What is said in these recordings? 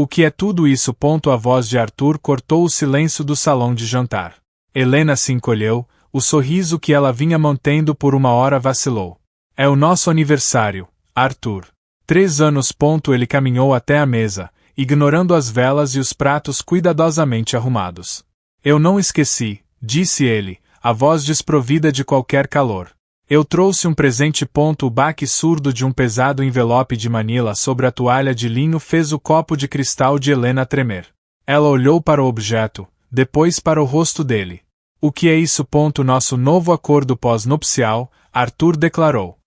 O que é tudo isso? A voz de Arthur cortou o silêncio do salão de jantar. Helena se encolheu, o sorriso que ela vinha mantendo por uma hora vacilou. É o nosso aniversário, Arthur. 3 anos. Ele caminhou até a mesa, ignorando as velas e os pratos cuidadosamente arrumados. Eu não esqueci, disse ele, a voz desprovida de qualquer calor. Eu trouxe um presente. O baque surdo de um pesado envelope de Manila sobre a toalha de linho fez o copo de cristal de Helena tremer. Ela olhou para o objeto, depois para o rosto dele. O que é isso? Nosso novo acordo pós-nupcial, Arthur declarou.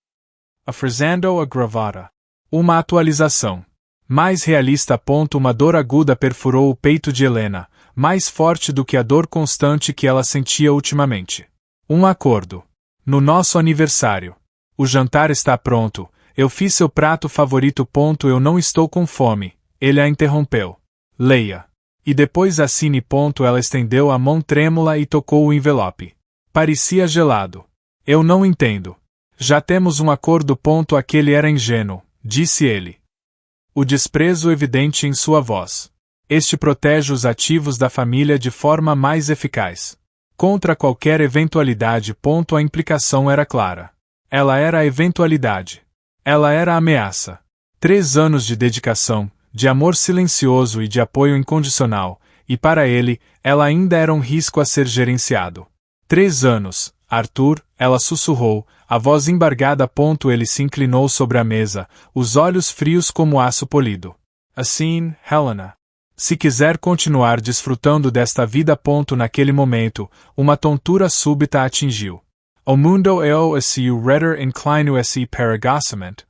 Afrezando a gravata. Uma atualização. Mais realista. Uma dor aguda perfurou o peito de Helena, mais forte do que a dor constante que ela sentia ultimamente. Um acordo. No nosso aniversário. O jantar está pronto, eu fiz seu prato favorito. Eu não estou com fome, ele a interrompeu. Leia. E depois assine. Ela estendeu a mão trêmula e tocou o envelope. Parecia gelado. Eu não entendo. Já temos um acordo. Aquele era ingênuo, disse ele. O desprezo evidente em sua voz. Este protege os ativos da família de forma mais eficaz. Contra qualquer eventualidade. A implicação era clara. Ela era a eventualidade. Ela era a ameaça. 3 anos de dedicação, de amor silencioso e de apoio incondicional, e para ele, ela ainda era um risco a ser gerenciado. 3 anos, Arthur, ela sussurrou, a voz embargada. Ele se inclinou sobre a mesa, os olhos frios como aço polido. Assim, Helena. Se quiser continuar desfrutando desta vida. Naquele momento, uma tontura súbita a atingiu. O mundo eu se redder inclino se paragossamente.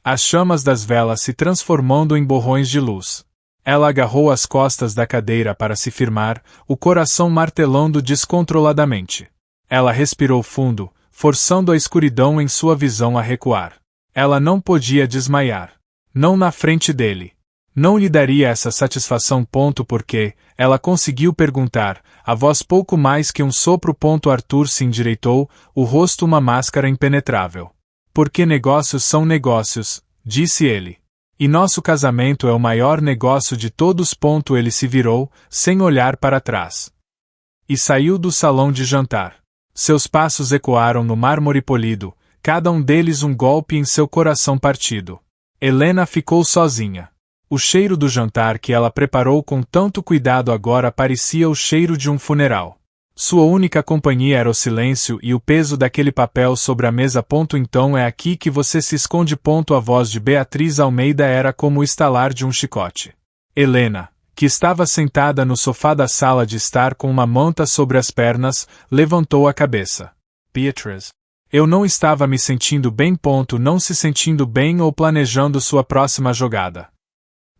As chamas das velas se transformando em borrões de luz. Ela agarrou as costas da cadeira para se firmar, o coração martelando descontroladamente. Ela respirou fundo, forçando a escuridão em sua visão a recuar. Ela não podia desmaiar. Não na frente dele. Não lhe daria essa satisfação. Porque, ela conseguiu perguntar, a voz pouco mais que um sopro. Arthur se endireitou, o rosto uma máscara impenetrável. Porque negócios são negócios, disse ele. E nosso casamento é o maior negócio de todos. Ele se virou, sem olhar para trás. E saiu do salão de jantar. Seus passos ecoaram no mármore polido, cada um deles um golpe em seu coração partido. Helena ficou sozinha. O cheiro do jantar que ela preparou com tanto cuidado agora parecia o cheiro de um funeral. Sua única companhia era o silêncio e o peso daquele papel sobre a mesa. Então é aqui que você se esconde. A voz de Beatriz Almeida era como o estalar de um chicote. Helena, que estava sentada no sofá da sala de estar com uma manta sobre as pernas, levantou a cabeça. Beatriz. Eu não estava me sentindo bem. Não se sentindo bem ou planejando sua próxima jogada.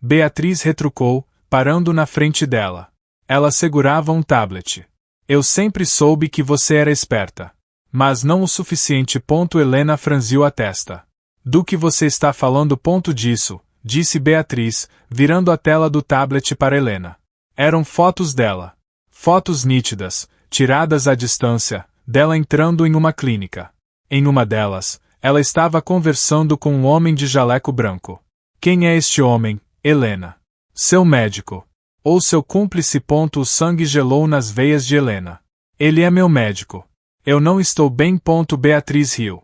Beatriz retrucou, parando na frente dela. Ela segurava um tablet. Eu sempre soube que você era esperta. Mas não o suficiente. Helena franziu a testa. Do que você está falando? Disso, disse Beatriz, virando a tela do tablet para Helena. Eram fotos dela. Fotos nítidas, tiradas à distância, dela entrando em uma clínica. Em uma delas, ela estava conversando com um homem de jaleco branco. Quem é este homem, Helena? Seu médico. Ou seu cúmplice. O sangue gelou nas veias de Helena. Ele é meu médico. Eu não estou bem. Beatriz riu.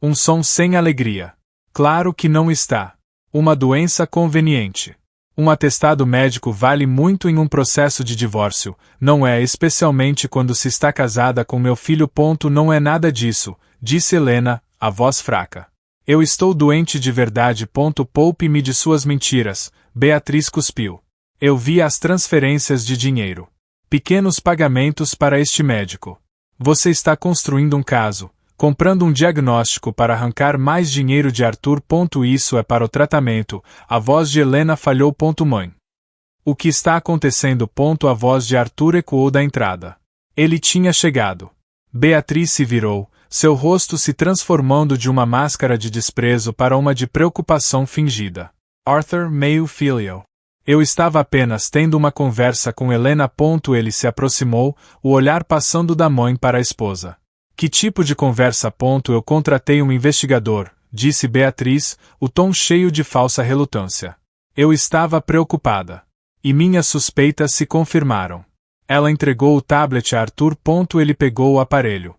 Um som sem alegria. Claro que não está. Uma doença conveniente. Um atestado médico vale muito em um processo de divórcio, não é, especialmente quando se está casada com meu filho. Não é nada disso, disse Helena, a voz fraca. Eu estou doente de verdade. Poupe-me de suas mentiras, Beatriz cuspiu. Eu vi as transferências de dinheiro. Pequenos pagamentos para este médico. Você está construindo um caso, comprando um diagnóstico para arrancar mais dinheiro de Arthur. Isso é para o tratamento, a voz de Helena falhou. Mãe. O que está acontecendo? A voz de Arthur ecoou da entrada. Ele tinha chegado. Beatriz se virou, seu rosto se transformando de uma máscara de desprezo para uma de preocupação fingida. Arthur meio filho. Eu estava apenas tendo uma conversa com Helena. Ele se aproximou, o olhar passando da mãe para a esposa. Que tipo de conversa? Eu contratei um investigador, disse Beatriz, o tom cheio de falsa relutância. Eu estava preocupada. E minhas suspeitas se confirmaram. Ela entregou o tablet a Arthur. Ele pegou o aparelho.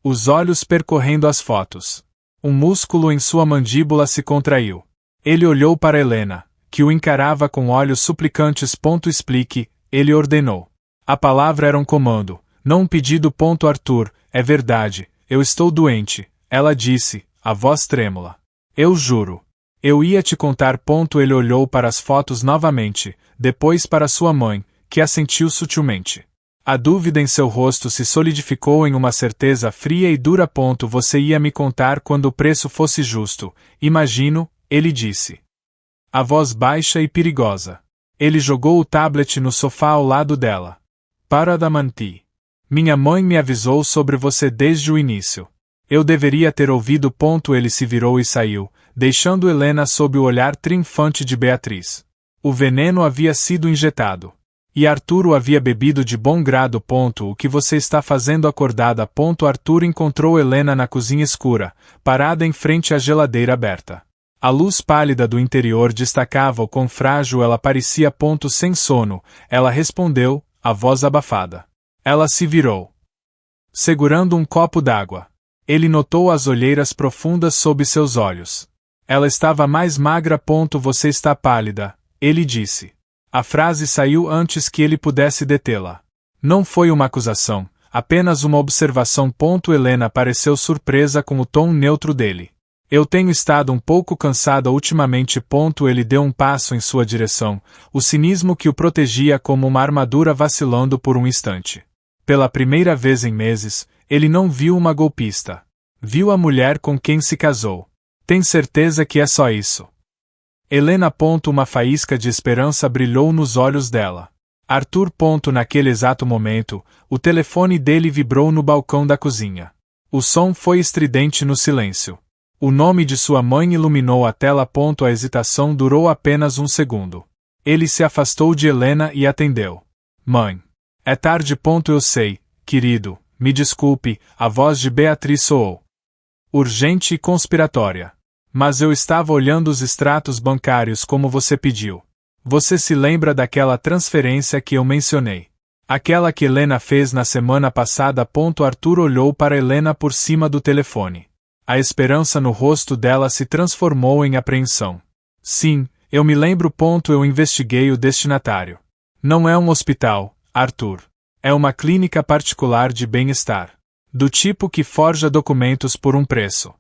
Os olhos percorrendo as fotos. Um músculo em sua mandíbula se contraiu. Ele olhou para Helena, que o encarava com olhos suplicantes. Explique, ele ordenou. A palavra era um comando, não um pedido. Arthur, é verdade, eu estou doente, ela disse, a voz trêmula. Eu juro. Eu ia te contar. Ele olhou para as fotos novamente, depois para sua mãe, que assentiu sutilmente. A dúvida em seu rosto se solidificou em uma certeza fria e dura. Você ia me contar quando o preço fosse justo, imagino, ele disse. A voz baixa e perigosa. Ele jogou o tablet no sofá ao lado dela. Para Adamanti. Minha mãe me avisou sobre você desde o início. Eu deveria ter ouvido. Ele se virou e saiu, deixando Helena sob o olhar triunfante de Beatriz. O veneno havia sido injetado. E Arthur o havia bebido de bom grado. O que você está fazendo acordada? Arthur encontrou Helena na cozinha escura, parada em frente à geladeira aberta. A luz pálida do interior destacava o quão frágil ela parecia. Sem sono, ela respondeu, a voz abafada. Ela se virou, segurando um copo d'água. Ele notou as olheiras profundas sob seus olhos. Ela estava mais magra. Você está pálida, ele disse. A frase saiu antes que ele pudesse detê-la. Não foi uma acusação, apenas uma observação. Helena pareceu surpresa com o tom neutro dele. Eu tenho estado um pouco cansada ultimamente. Ele deu um passo em sua direção, o cinismo que o protegia como uma armadura vacilando por um instante. Pela primeira vez em meses, ele não viu uma golpista. Viu a mulher com quem se casou. Tem certeza que é só isso? Helena. Uma faísca de esperança brilhou nos olhos dela. Arthur. Naquele exato momento, o telefone dele vibrou no balcão da cozinha. O som foi estridente no silêncio. O nome de sua mãe iluminou a tela. A hesitação durou apenas um segundo. Ele se afastou de Helena e atendeu. Mãe. É tarde. Eu sei, querido, me desculpe, a voz de Beatriz soou. Urgente e conspiratória. Mas eu estava olhando os extratos bancários como você pediu. Você se lembra daquela transferência que eu mencionei? Aquela que Helena fez na semana passada. Arthur olhou para Helena por cima do telefone. A esperança no rosto dela se transformou em apreensão. Sim, eu me lembro. Eu investiguei o destinatário. Não é um hospital, Arthur. É uma clínica particular de bem-estar. Do tipo que forja documentos por um preço.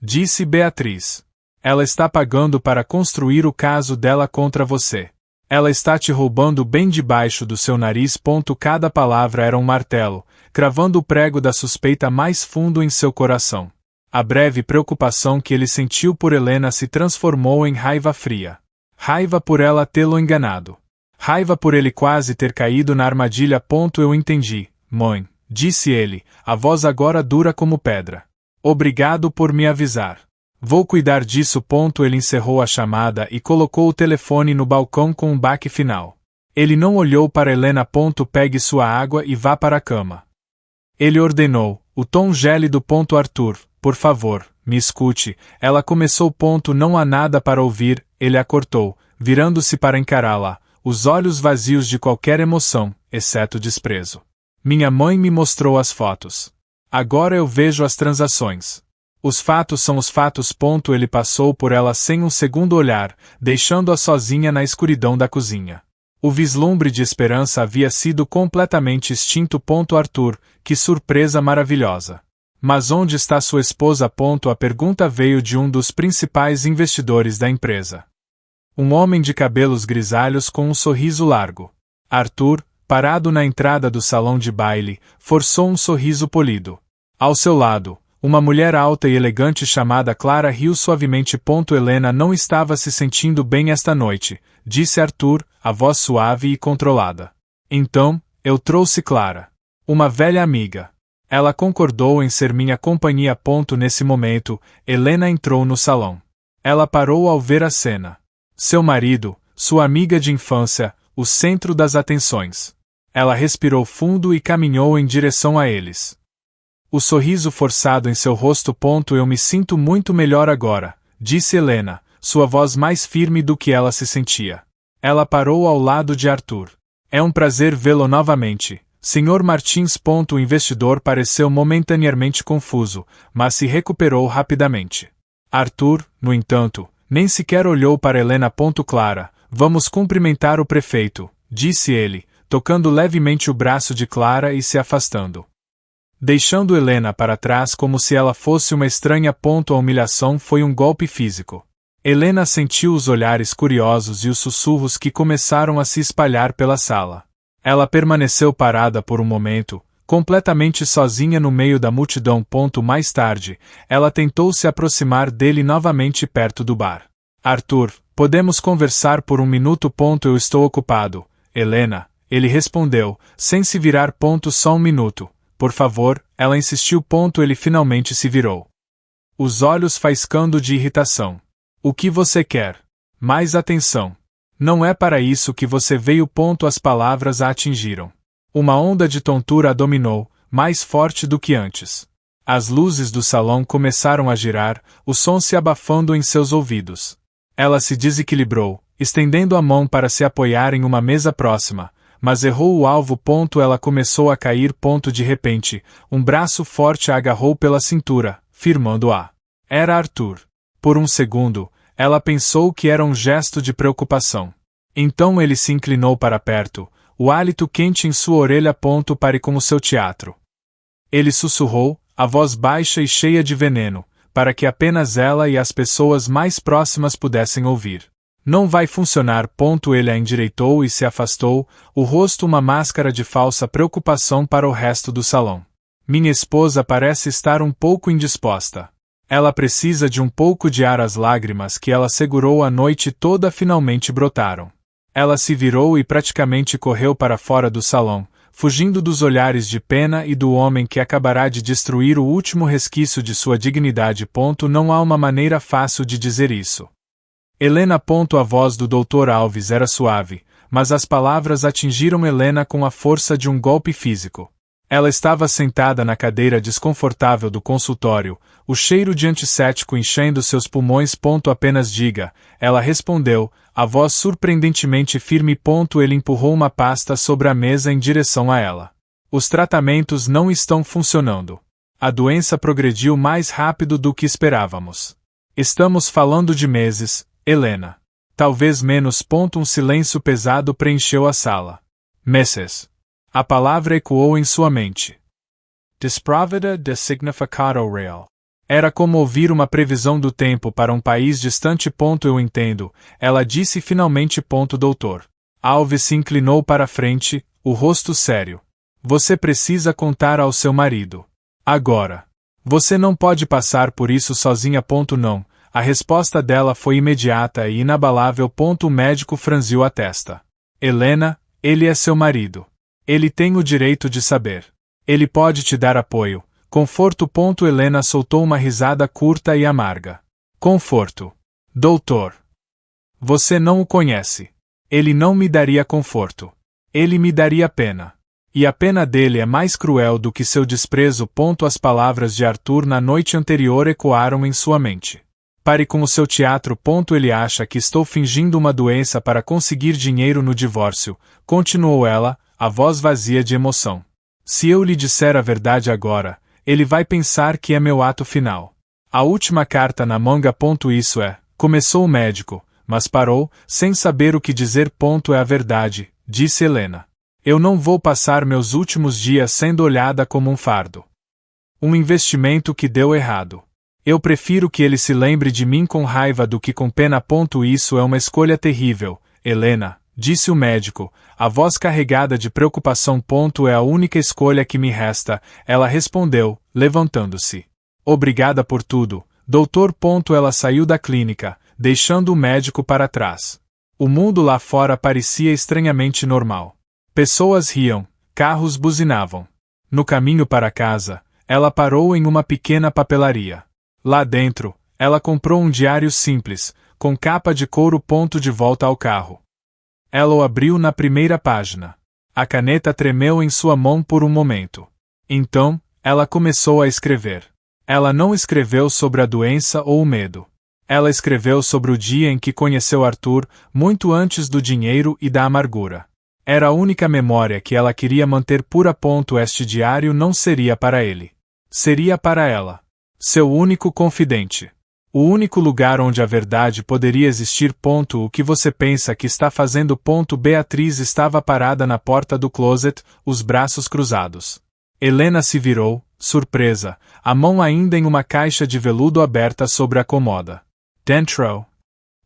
Disse Beatriz. Ela está pagando para construir o caso dela contra você. Ela está te roubando bem debaixo do seu nariz. Cada palavra era um martelo, cravando o prego da suspeita mais fundo em seu coração. A breve preocupação que ele sentiu por Helena se transformou em raiva fria. Raiva por ela tê-lo enganado. Raiva por ele quase ter caído na armadilha. Eu entendi, mãe, disse ele, a voz agora dura como pedra. Obrigado por me avisar. Vou cuidar disso. Ele encerrou a chamada e colocou o telefone no balcão com um baque final. Ele não olhou para Helena. Pegue sua água e vá para a cama. Ele ordenou, o tom gélido. Arthur, por favor, me escute. Ela começou. Não há nada para ouvir, ele a cortou, virando-se para encará-la, os olhos vazios de qualquer emoção, exceto desprezo. Minha mãe me mostrou as fotos. Agora eu vejo as transações. Os fatos são os fatos. Ele passou por ela sem um segundo olhar, deixando-a sozinha na escuridão da cozinha. O vislumbre de esperança havia sido completamente extinto. Arthur, que surpresa maravilhosa. Mas onde está sua esposa? A pergunta veio de um dos principais investidores da empresa. Um homem de cabelos grisalhos com um sorriso largo. Arthur, parado na entrada do salão de baile, forçou um sorriso polido. Ao seu lado, uma mulher alta e elegante chamada Clara riu suavemente. Helena não estava se sentindo bem esta noite, disse Arthur, a voz suave e controlada. Então, eu trouxe Clara. Uma velha amiga. Ela concordou em ser minha companhia. Nesse momento, Helena entrou no salão. Ela parou ao ver a cena. Seu marido, sua amiga de infância, o centro das atenções. Ela respirou fundo e caminhou em direção a eles. O sorriso forçado em seu rosto. Eu me sinto muito melhor agora, disse Helena, sua voz mais firme do que ela se sentia. Ela parou ao lado de Arthur. É um prazer vê-lo novamente, Sr. Martins. O investidor pareceu momentaneamente confuso, mas se recuperou rapidamente. Arthur, no entanto, nem sequer olhou para Helena. Clara, vamos cumprimentar o prefeito, disse ele, tocando levemente o braço de Clara e se afastando. Deixando Helena para trás como se ela fosse uma estranha. A humilhação foi um golpe físico. Helena sentiu os olhares curiosos e os sussurros que começaram a se espalhar pela sala. Ela permaneceu parada por um momento, completamente sozinha no meio da multidão. Mais tarde, ela tentou se aproximar dele novamente perto do bar. Arthur, podemos conversar por um minuto? Eu estou ocupado, Helena, ele respondeu, sem se virar. Só um minuto, por favor, ela insistiu. Ele finalmente se virou. Os olhos faiscando de irritação. O que você quer? Mais atenção. Não é para isso que você veio. As palavras a atingiram. Uma onda de tontura a dominou, mais forte do que antes. As luzes do salão começaram a girar, o som se abafando em seus ouvidos. Ela se desequilibrou, estendendo a mão para se apoiar em uma mesa próxima, mas errou o alvo. Ela começou a cair. De repente, um braço forte a agarrou pela cintura, firmando-a. Era Arthur. Por um segundo, ela pensou que era um gesto de preocupação. Então ele se inclinou para perto, o hálito quente em sua orelha. Pare com o seu teatro. Ele sussurrou, a voz baixa e cheia de veneno, para que apenas ela e as pessoas mais próximas pudessem ouvir. Não vai funcionar. Ele a endireitou e se afastou, o rosto uma máscara de falsa preocupação para o resto do salão. Minha esposa parece estar um pouco indisposta. Ela precisa de um pouco de ar. As lágrimas que ela segurou a noite toda finalmente brotaram. Ela se virou e praticamente correu para fora do salão, fugindo dos olhares de pena e do homem que acabará de destruir o último resquício de sua dignidade. Não há uma maneira fácil de dizer isso. Helena. A voz do Dr. Alves era suave, mas as palavras atingiram Helena com a força de um golpe físico. Ela estava sentada na cadeira desconfortável do consultório, o cheiro de antisséptico enchendo seus pulmões. Apenas diga, ela respondeu, a voz surpreendentemente firme. Ele empurrou uma pasta sobre a mesa em direção a ela. Os tratamentos não estão funcionando. A doença progrediu mais rápido do que esperávamos. Estamos falando de meses, Helena. Talvez menos. Um silêncio pesado preencheu a sala. Meses. A palavra ecoou em sua mente. Desprovida de significado real. Era como ouvir uma previsão do tempo para um país distante. Eu entendo, ela disse finalmente. Doutor. Alves se inclinou para a frente, o rosto sério. Você precisa contar ao seu marido. Agora. Você não pode passar por isso sozinha. Não. A resposta dela foi imediata e inabalável. O médico franziu a testa. Helena, ele é seu marido. Ele tem o direito de saber. Ele pode te dar apoio, conforto. Helena soltou uma risada curta e amarga. Conforto. Doutor. Você não o conhece. Ele não me daria conforto. Ele me daria pena. E a pena dele é mais cruel do que seu desprezo. As palavras de Arthur na noite anterior ecoaram em sua mente. Pare com o seu teatro. Ele acha que estou fingindo uma doença para conseguir dinheiro no divórcio, continuou ela, a voz vazia de emoção. Se eu lhe disser a verdade agora, ele vai pensar que é meu ato final. A última carta na manga. Isso é, começou o médico, mas parou, sem saber o que dizer. É a verdade, disse Helena. Eu não vou passar meus últimos dias sendo olhada como um fardo. Um investimento que deu errado. Eu prefiro que ele se lembre de mim com raiva do que com pena. Isso é uma escolha terrível, Helena, disse o médico, a voz carregada de preocupação. É a única escolha que me resta, ela respondeu, levantando-se. Obrigada por tudo, doutor. Ela saiu da clínica, deixando o médico para trás. O mundo lá fora parecia estranhamente normal. Pessoas riam, carros buzinavam. No caminho para casa, ela parou em uma pequena papelaria. Lá dentro, ela comprou um diário simples, com capa de couro. De volta ao carro. Ela o abriu na primeira página. A caneta tremeu em sua mão por um momento. Então, ela começou a escrever. Ela não escreveu sobre a doença ou o medo. Ela escreveu sobre o dia em que conheceu Arthur, muito antes do dinheiro e da amargura. Era a única memória que ela queria manter pura. Este diário não seria para ele. Seria para ela. Seu único confidente. O único lugar onde a verdade poderia existir. O que você pensa que está fazendo? Beatriz estava parada na porta do closet, os braços cruzados. Helena se virou, surpresa, a mão ainda em uma caixa de veludo aberta sobre a cômoda. Dentro.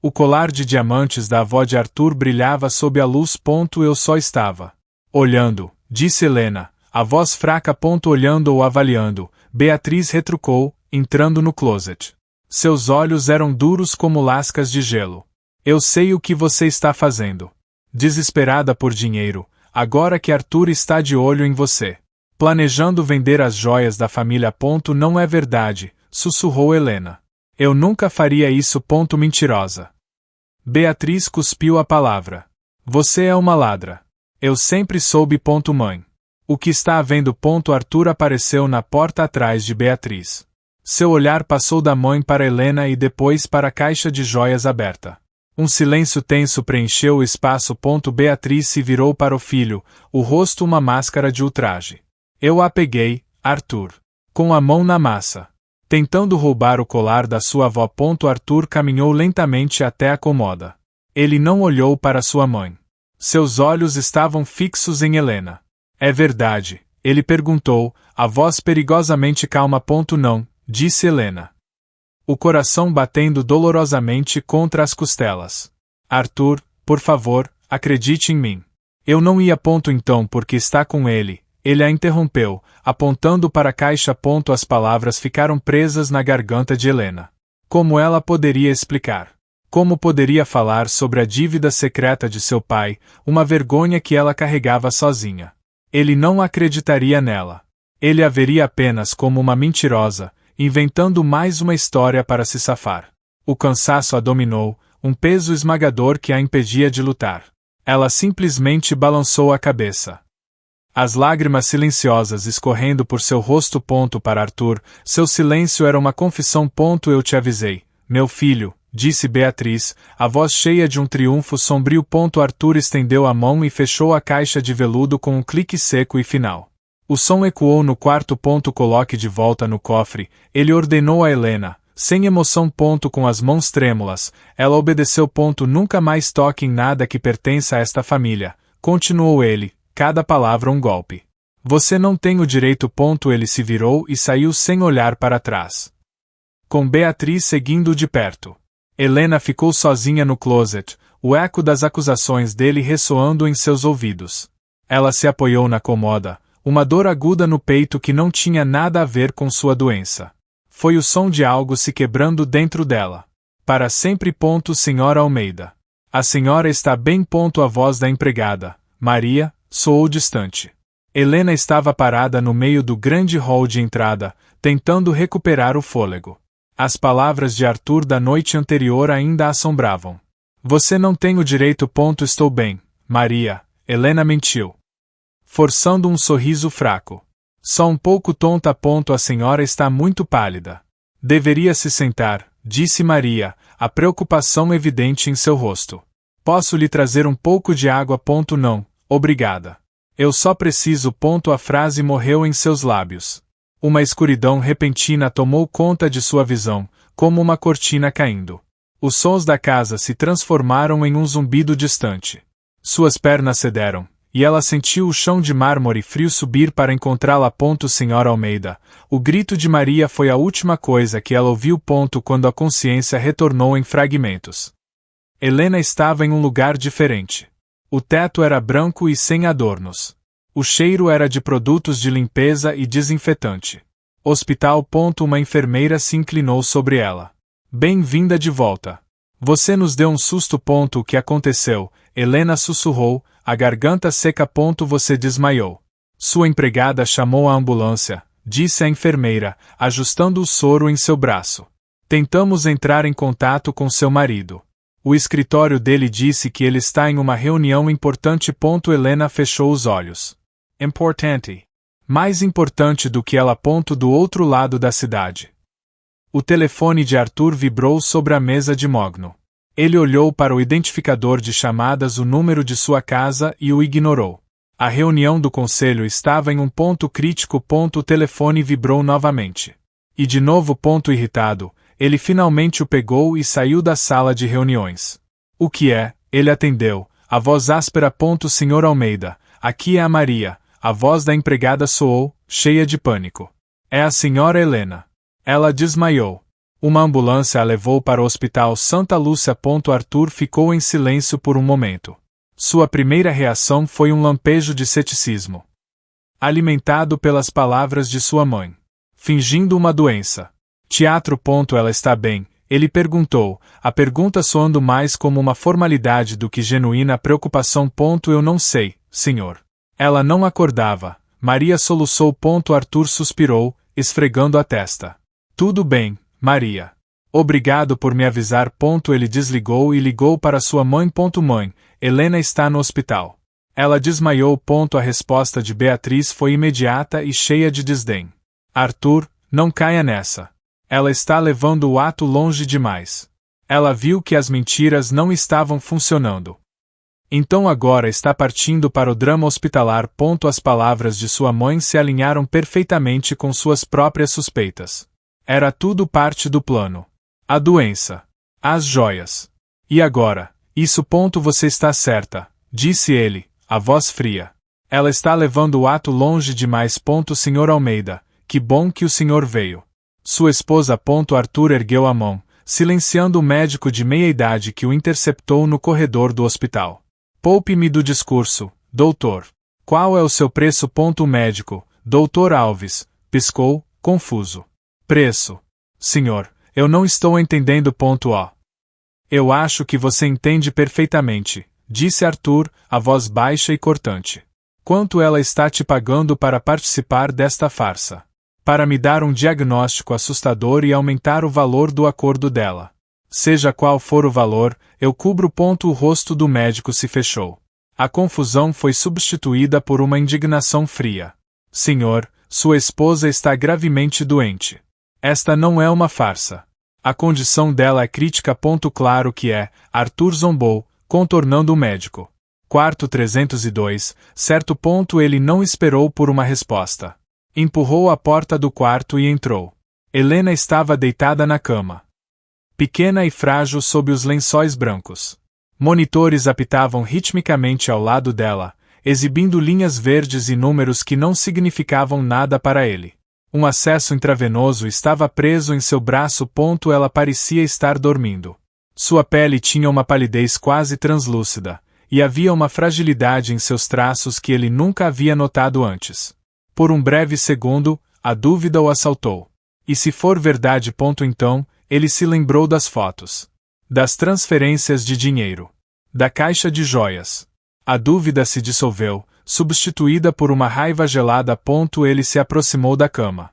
O colar de diamantes da avó de Arthur brilhava sob a luz. Eu só estava olhando, disse Helena, a voz fraca. Olhando ou avaliando, Beatriz retrucou, entrando no closet. Seus olhos eram duros como lascas de gelo. Eu sei o que você está fazendo. Desesperada por dinheiro, agora que Arthur está de olho em você. Planejando vender as joias da família. Não é verdade, sussurrou Helena. Eu nunca faria isso. Mentirosa. Beatriz cuspiu a palavra. Você é uma ladra. Eu sempre soube. Mãe. O que está havendo? Arthur apareceu na porta atrás de Beatriz. Seu olhar passou da mãe para Helena e depois para a caixa de joias aberta. Um silêncio tenso preencheu o espaço. Beatriz se virou para o filho, o rosto uma máscara de ultraje. Eu a peguei, Arthur. Com a mão na massa. Tentando roubar o colar da sua avó. Arthur caminhou lentamente até a cômoda. Ele não olhou para sua mãe. Seus olhos estavam fixos em Helena. É verdade, ele perguntou, a voz perigosamente calma. Não, disse Helena. O coração batendo dolorosamente contra as costelas. Arthur, por favor, acredite em mim. Eu não ia. Então por que está com ele? Ele a interrompeu, apontando para a caixa. As palavras ficaram presas na garganta de Helena. Como ela poderia explicar? Como poderia falar sobre a dívida secreta de seu pai, uma vergonha que ela carregava sozinha? Ele não acreditaria nela. Ele a veria apenas como uma mentirosa, inventando mais uma história para se safar. O cansaço a dominou, um peso esmagador que a impedia de lutar. Ela simplesmente balançou a cabeça. As lágrimas silenciosas escorrendo por seu rosto. Para Arthur, seu silêncio era uma confissão. Eu te avisei, meu filho, disse Beatriz, a voz cheia de um triunfo sombrio. Arthur estendeu a mão e fechou a caixa de veludo com um clique seco e final. O som ecoou no quarto. Coloque de volta no cofre, ele ordenou a Helena, sem emoção. Com as mãos trêmulas, ela obedeceu. Nunca mais toque em nada que pertença a esta família, continuou ele. Cada palavra um golpe. Você não tem o direito. Ele se virou e saiu sem olhar para trás. Com Beatriz seguindo de perto. Helena ficou sozinha no closet, o eco das acusações dele ressoando em seus ouvidos. Ela se apoiou na cômoda, uma dor aguda no peito que não tinha nada a ver com sua doença. Foi o som de algo se quebrando dentro dela. Para sempre. Senhora Almeida. A senhora está bem. A voz da empregada, Maria, soou distante. Helena estava parada no meio do grande hall de entrada, tentando recuperar o fôlego. As palavras de Arthur da noite anterior ainda a assombravam. Você não tem o direito. Estou bem, Maria, Helena mentiu. Forçando um sorriso fraco. Só um pouco tonta. A senhora está muito pálida. Deveria se sentar, disse Maria, a preocupação evidente em seu rosto. Posso lhe trazer um pouco de água. Não. Obrigada. Eu só preciso. A frase morreu em seus lábios. Uma escuridão repentina tomou conta de sua visão, como uma cortina caindo. Os sons da casa se transformaram em um zumbido distante. Suas pernas cederam, e ela sentiu o chão de mármore frio subir para encontrá-la. Senhora Almeida. O grito de Maria foi a última coisa que ela ouviu. Quando a consciência retornou em fragmentos. Helena estava em um lugar diferente. O teto era branco e sem adornos. O cheiro era de produtos de limpeza e desinfetante. Hospital. Uma enfermeira se inclinou sobre ela. Bem-vinda de volta. Você nos deu um susto. O que aconteceu? Helena sussurrou, a garganta seca. Você desmaiou. Sua empregada chamou a ambulância, disse a enfermeira, ajustando o soro em seu braço. Tentamos entrar em contato com seu marido. O escritório dele disse que ele está em uma reunião importante. Helena fechou os olhos. Importante. Mais importante do que ela. Do outro lado da cidade. O telefone de Arthur vibrou sobre a mesa de mogno. Ele olhou para o identificador de chamadas, o número de sua casa, e o ignorou. A reunião do conselho estava em um ponto crítico. O telefone vibrou novamente. E de novo. Irritado, ele finalmente o pegou e saiu da sala de reuniões. O que é? Ele atendeu. A voz áspera. Sr. Almeida, aqui é a Maria. A voz da empregada soou, cheia de pânico. É a senhora Helena. Ela desmaiou. Uma ambulância a levou para o Hospital Santa Lúcia. Arthur ficou em silêncio por um momento. Sua primeira reação foi um lampejo de ceticismo, alimentado pelas palavras de sua mãe. Fingindo uma doença. Teatro. Ela está bem? Ele perguntou, a pergunta soando mais como uma formalidade do que genuína preocupação. Eu não sei, senhor. Ela não acordava. Maria soluçou. Arthur suspirou, esfregando a testa. Tudo bem, Maria. Obrigado por me avisar. Ele desligou e ligou para sua mãe. Mãe, Helena está no hospital. Ela desmaiou. A resposta de Beatriz foi imediata e cheia de desdém. Arthur, não caia nessa. Ela está levando o ato longe demais. Ela viu que as mentiras não estavam funcionando. Então agora está partindo para o drama hospitalar. As palavras de sua mãe se alinharam perfeitamente com suas próprias suspeitas. Era tudo parte do plano. A doença. As joias. E agora? Isso. Você está certa, disse ele, a voz fria. Ela está levando o ato longe demais. Sr. Almeida, que bom que o senhor veio. Sua esposa. Arthur ergueu a mão, silenciando o médico de meia-idade que o interceptou no corredor do hospital. Poupe-me do discurso, doutor. Qual é o seu preço? O médico, Dr. Alves, piscou, confuso. Preço. Senhor, eu não estou entendendo. Eu acho que você entende perfeitamente, disse Arthur, a voz baixa e cortante. Quanto ela está te pagando para participar desta farsa? Para me dar um diagnóstico assustador e aumentar o valor do acordo dela. Seja qual for o valor, eu cubro. O rosto do médico se fechou. A confusão foi substituída por uma indignação fria. Senhor, sua esposa está gravemente doente. Esta não é uma farsa. A condição dela é crítica. Claro que é, Arthur zombou, contornando o médico. Quarto 302, certo. Ele não esperou por uma resposta. Empurrou a porta do quarto e entrou. Helena estava deitada na cama. Pequena e frágil sob os lençóis brancos. Monitores apitavam ritmicamente ao lado dela, exibindo linhas verdes e números que não significavam nada para ele. Um acesso intravenoso estava preso em seu braço. Ela parecia estar dormindo. Sua pele tinha uma palidez quase translúcida, e havia uma fragilidade em seus traços que ele nunca havia notado antes. Por um breve segundo, a dúvida o assaltou. E se for verdade. Então, ele se lembrou das fotos. Das transferências de dinheiro. Da caixa de joias. A dúvida se dissolveu, substituída por uma raiva gelada. Ele se aproximou da cama.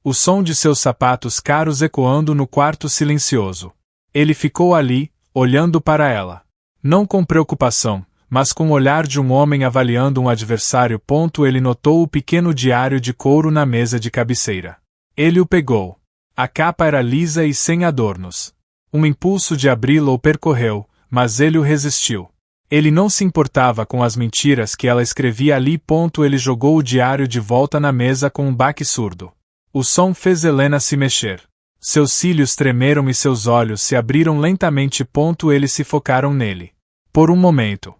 O som de seus sapatos caros ecoando no quarto silencioso. Ele ficou ali, olhando para ela. Não com preocupação, mas com o olhar de um homem avaliando um adversário. Ele notou o pequeno diário de couro na mesa de cabeceira. Ele o pegou. A capa era lisa e sem adornos. Um impulso de abri-la o percorreu, mas ele o resistiu. Ele não se importava com as mentiras que ela escrevia ali. Ele jogou o diário de volta na mesa com um baque surdo. O som fez Helena se mexer. Seus cílios tremeram e seus olhos se abriram lentamente. Eles se focaram nele. Por um momento.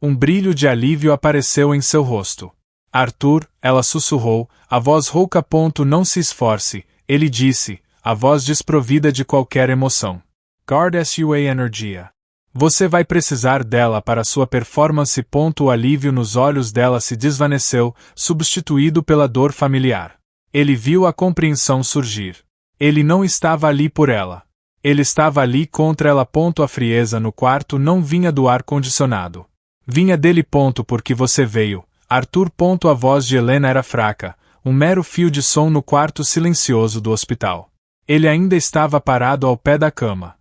Um brilho de alívio apareceu em seu rosto. Arthur, ela sussurrou, a voz rouca. Não se esforce, ele disse, a voz desprovida de qualquer emoção. Guard sua energia. Você vai precisar dela para sua performance. O alívio nos olhos dela se desvaneceu, substituído pela dor familiar. Ele viu a compreensão surgir. Ele não estava ali por ela. Ele estava ali contra ela. A frieza no quarto não vinha do ar-condicionado. Vinha dele. Porque você veio, Arthur. A voz de Helena era fraca, um mero fio de som no quarto silencioso do hospital. Ele ainda estava parado ao pé da cama.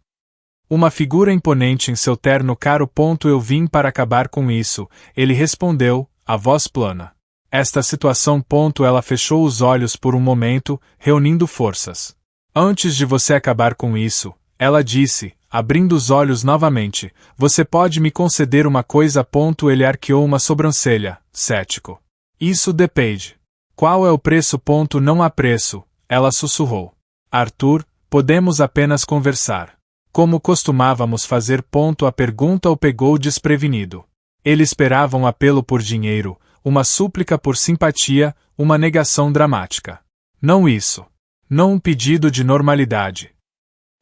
Uma figura imponente em seu terno caro. Eu vim para acabar com isso, ele respondeu, a voz plana. Esta situação. Ela fechou os olhos por um momento, reunindo forças. Antes de você acabar com isso, ela disse, abrindo os olhos novamente, você pode me conceder uma coisa? Ele arqueou uma sobrancelha, cético. Isso depende. Qual é o preço? Não há preço, ela sussurrou. Arthur, podemos apenas conversar. Como costumávamos fazer? A pergunta o pegou desprevenido. Ele esperava um apelo por dinheiro, uma súplica por simpatia, uma negação dramática. Não isso. Não um pedido de normalidade.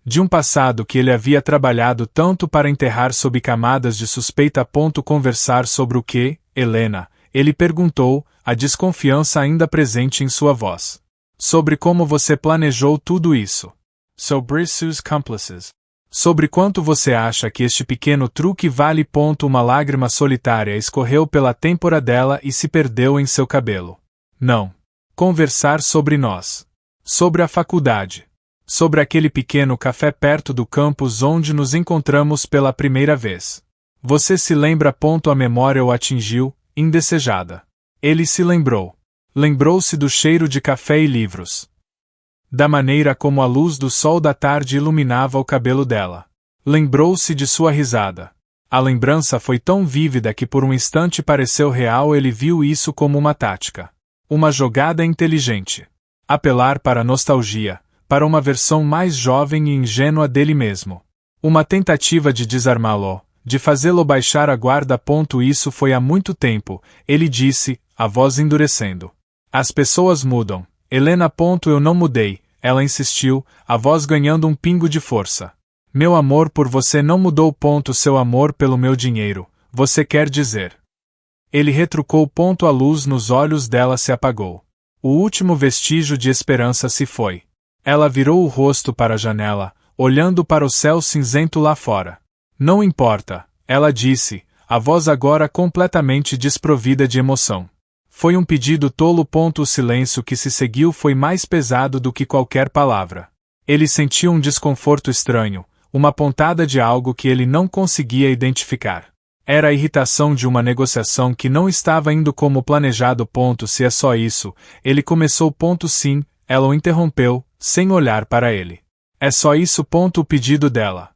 De um passado que ele havia trabalhado tanto para enterrar sob camadas de suspeita. Conversar sobre o quê, Helena? Ele perguntou, a desconfiança ainda presente em sua voz. Sobre como você planejou tudo isso. Sobre seus cúmplices. Sobre quanto você acha que este pequeno truque vale. Uma lágrima solitária escorreu pela têmpora dela e se perdeu em seu cabelo. Não. Conversar sobre nós. Sobre a faculdade. Sobre aquele pequeno café perto do campus onde nos encontramos pela primeira vez. Você se lembra? A memória o atingiu, indesejada. Ele se lembrou. Lembrou-se do cheiro de café e livros. Da maneira como a luz do sol da tarde iluminava o cabelo dela. Lembrou-se de sua risada. A lembrança foi tão vívida que por um instante pareceu real. Ele viu isso como uma tática. Uma jogada inteligente. Apelar para a nostalgia, para uma versão mais jovem e ingênua dele mesmo. Uma tentativa de desarmá-lo, de fazê-lo baixar a guarda. Isso foi há muito tempo, ele disse, a voz endurecendo. As pessoas mudam, Helena. Eu não mudei, ela insistiu, a voz ganhando um pingo de força. Meu amor por você não mudou. Seu amor pelo meu dinheiro, você quer dizer. Ele retrucou. A luz nos olhos dela se apagou. O último vestígio de esperança se foi. Ela virou o rosto para a janela, olhando para o céu cinzento lá fora. Não importa, ela disse, a voz agora completamente desprovida de emoção. Foi um pedido tolo. O silêncio que se seguiu foi mais pesado do que qualquer palavra. Ele sentiu um desconforto estranho, uma pontada de algo que ele não conseguia identificar. Era a irritação de uma negociação que não estava indo como planejado. Se é só isso, ele começou. Sim, ela o interrompeu, sem olhar para ele. É só isso. O pedido dela.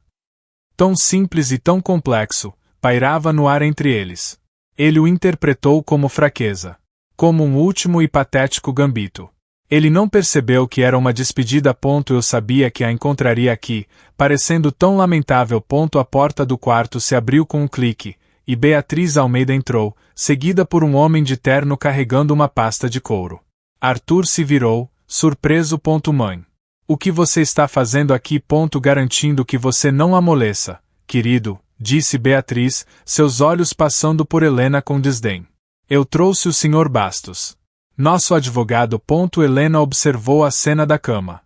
Tão simples e tão complexo, pairava no ar entre eles. Ele o interpretou como fraqueza. Como um último e patético gambito. Ele não percebeu que era uma despedida. Eu sabia que a encontraria aqui, parecendo tão lamentável. A porta do quarto se abriu com um clique, e Beatriz Almeida entrou, seguida por um homem de terno carregando uma pasta de couro. Arthur se virou, surpreso. Mãe. O que você está fazendo aqui? Garantindo que você não amoleça, querido, disse Beatriz, seus olhos passando por Helena com desdém. Eu trouxe o Sr. Bastos. Nosso advogado. Helena observou a cena da cama.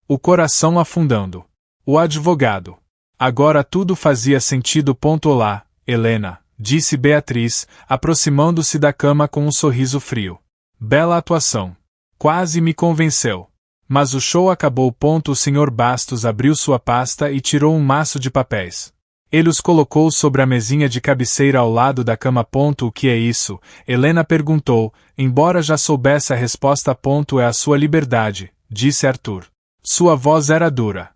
O coração afundando. O advogado. Agora tudo fazia sentido. Olá, Helena, disse Beatriz, aproximando-se da cama com um sorriso frio. Bela atuação. Quase me convenceu. Mas o show acabou. O Sr. Bastos abriu sua pasta e tirou um maço de papéis. Ele os colocou sobre a mesinha de cabeceira ao lado da cama. O que é isso? Helena perguntou, embora já soubesse a resposta. É a sua liberdade, disse Arthur. Sua voz era dura.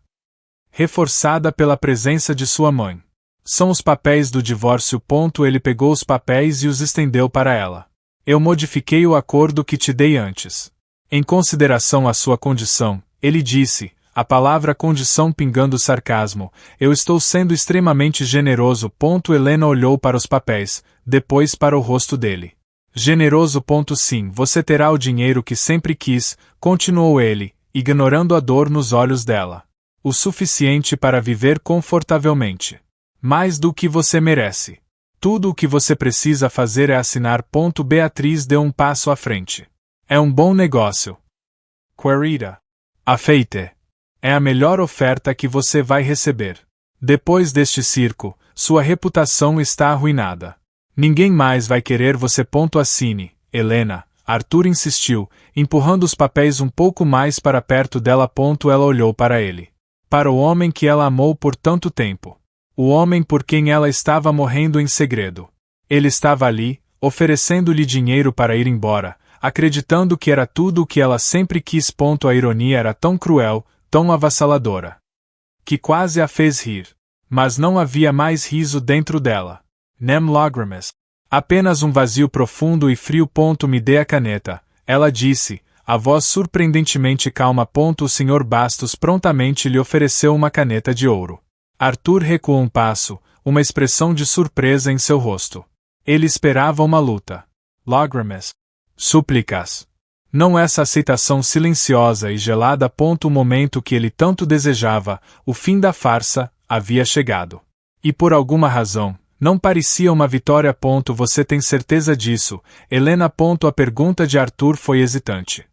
Reforçada pela presença de sua mãe. São os papéis do divórcio. Ele pegou os papéis e os estendeu para ela. Eu modifiquei o acordo que te dei antes. Em consideração à sua condição, ele disse, a palavra condição pingando sarcasmo, eu estou sendo extremamente generoso. Helena olhou para os papéis, depois para o rosto dele. Generoso. Sim, você terá o dinheiro que sempre quis, continuou ele, ignorando a dor nos olhos dela. O suficiente para viver confortavelmente. Mais do que você merece. Tudo o que você precisa fazer é assinar. Beatriz deu um passo à frente. É um bom negócio. Querida. Aceite. É a melhor oferta que você vai receber. Depois deste circo, sua reputação está arruinada. Ninguém mais vai querer você. Assine, Helena, Arthur insistiu, empurrando os papéis um pouco mais para perto dela. Ela olhou para ele. Para o homem que ela amou por tanto tempo. O homem por quem ela estava morrendo em segredo. Ele estava ali, oferecendo-lhe dinheiro para ir embora, acreditando que era tudo o que ela sempre quis. A ironia era tão cruel, tão avassaladora, que quase a fez rir. Mas não havia mais riso dentro dela. Nem lágrimas. Apenas um vazio profundo e frio. Me dê a caneta, ela disse, a voz surpreendentemente calma. O Sr. Bastos prontamente lhe ofereceu uma caneta de ouro. Arthur recuou um passo, uma expressão de surpresa em seu rosto. Ele esperava uma luta. Lágrimas. Súplicas. Não essa aceitação silenciosa e gelada. O momento que ele tanto desejava, o fim da farsa, havia chegado. E por alguma razão, não parecia uma vitória. Você tem certeza disso, Helena? A pergunta de Arthur foi hesitante.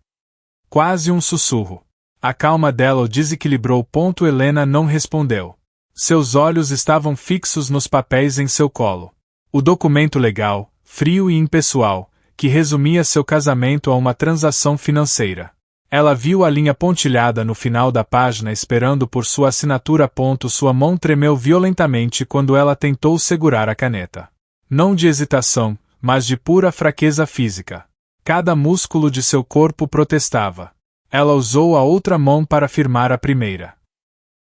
Quase um sussurro. A calma dela o desequilibrou. Helena não respondeu. Seus olhos estavam fixos nos papéis em seu colo. O documento legal, frio e impessoal, que resumia seu casamento a uma transação financeira. Ela viu a linha pontilhada no final da página esperando por sua assinatura. Sua mão tremeu violentamente quando ela tentou segurar a caneta. Não de hesitação, mas de pura fraqueza física. Cada músculo de seu corpo protestava. Ela usou a outra mão para firmar a primeira.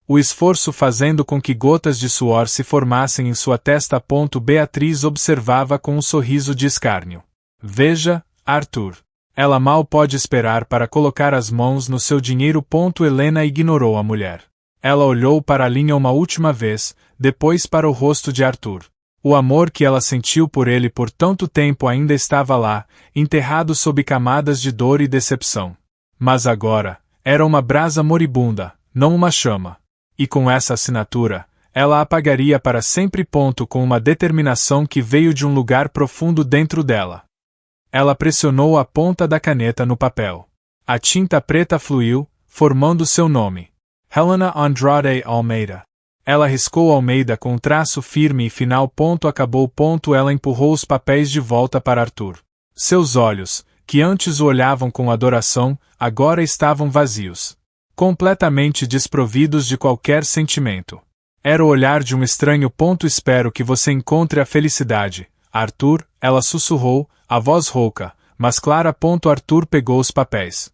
O esforço fazendo com que gotas de suor se formassem em sua testa. Beatriz observava com um sorriso de escárnio. Veja, Arthur. Ela mal pode esperar para colocar as mãos no seu dinheiro. Helena ignorou a mulher. Ela olhou para a linha uma última vez, depois para o rosto de Arthur. O amor que ela sentiu por ele por tanto tempo ainda estava lá, enterrado sob camadas de dor e decepção. Mas agora, era uma brasa moribunda, não uma chama. E com essa assinatura, ela apagaria para sempre. Com uma determinação que veio de um lugar profundo dentro dela. Ela pressionou a ponta da caneta no papel. A tinta preta fluiu, formando seu nome. Helena Andrade Almeida. Ela riscou Almeida com um traço firme e final. Acabou. Ela empurrou os papéis de volta para Arthur. Seus olhos, que antes o olhavam com adoração, agora estavam vazios. Completamente desprovidos de qualquer sentimento. Era o olhar de um estranho. Espero que você encontre a felicidade, Arthur, ela sussurrou, a voz rouca, mas clara. Arthur pegou os papéis.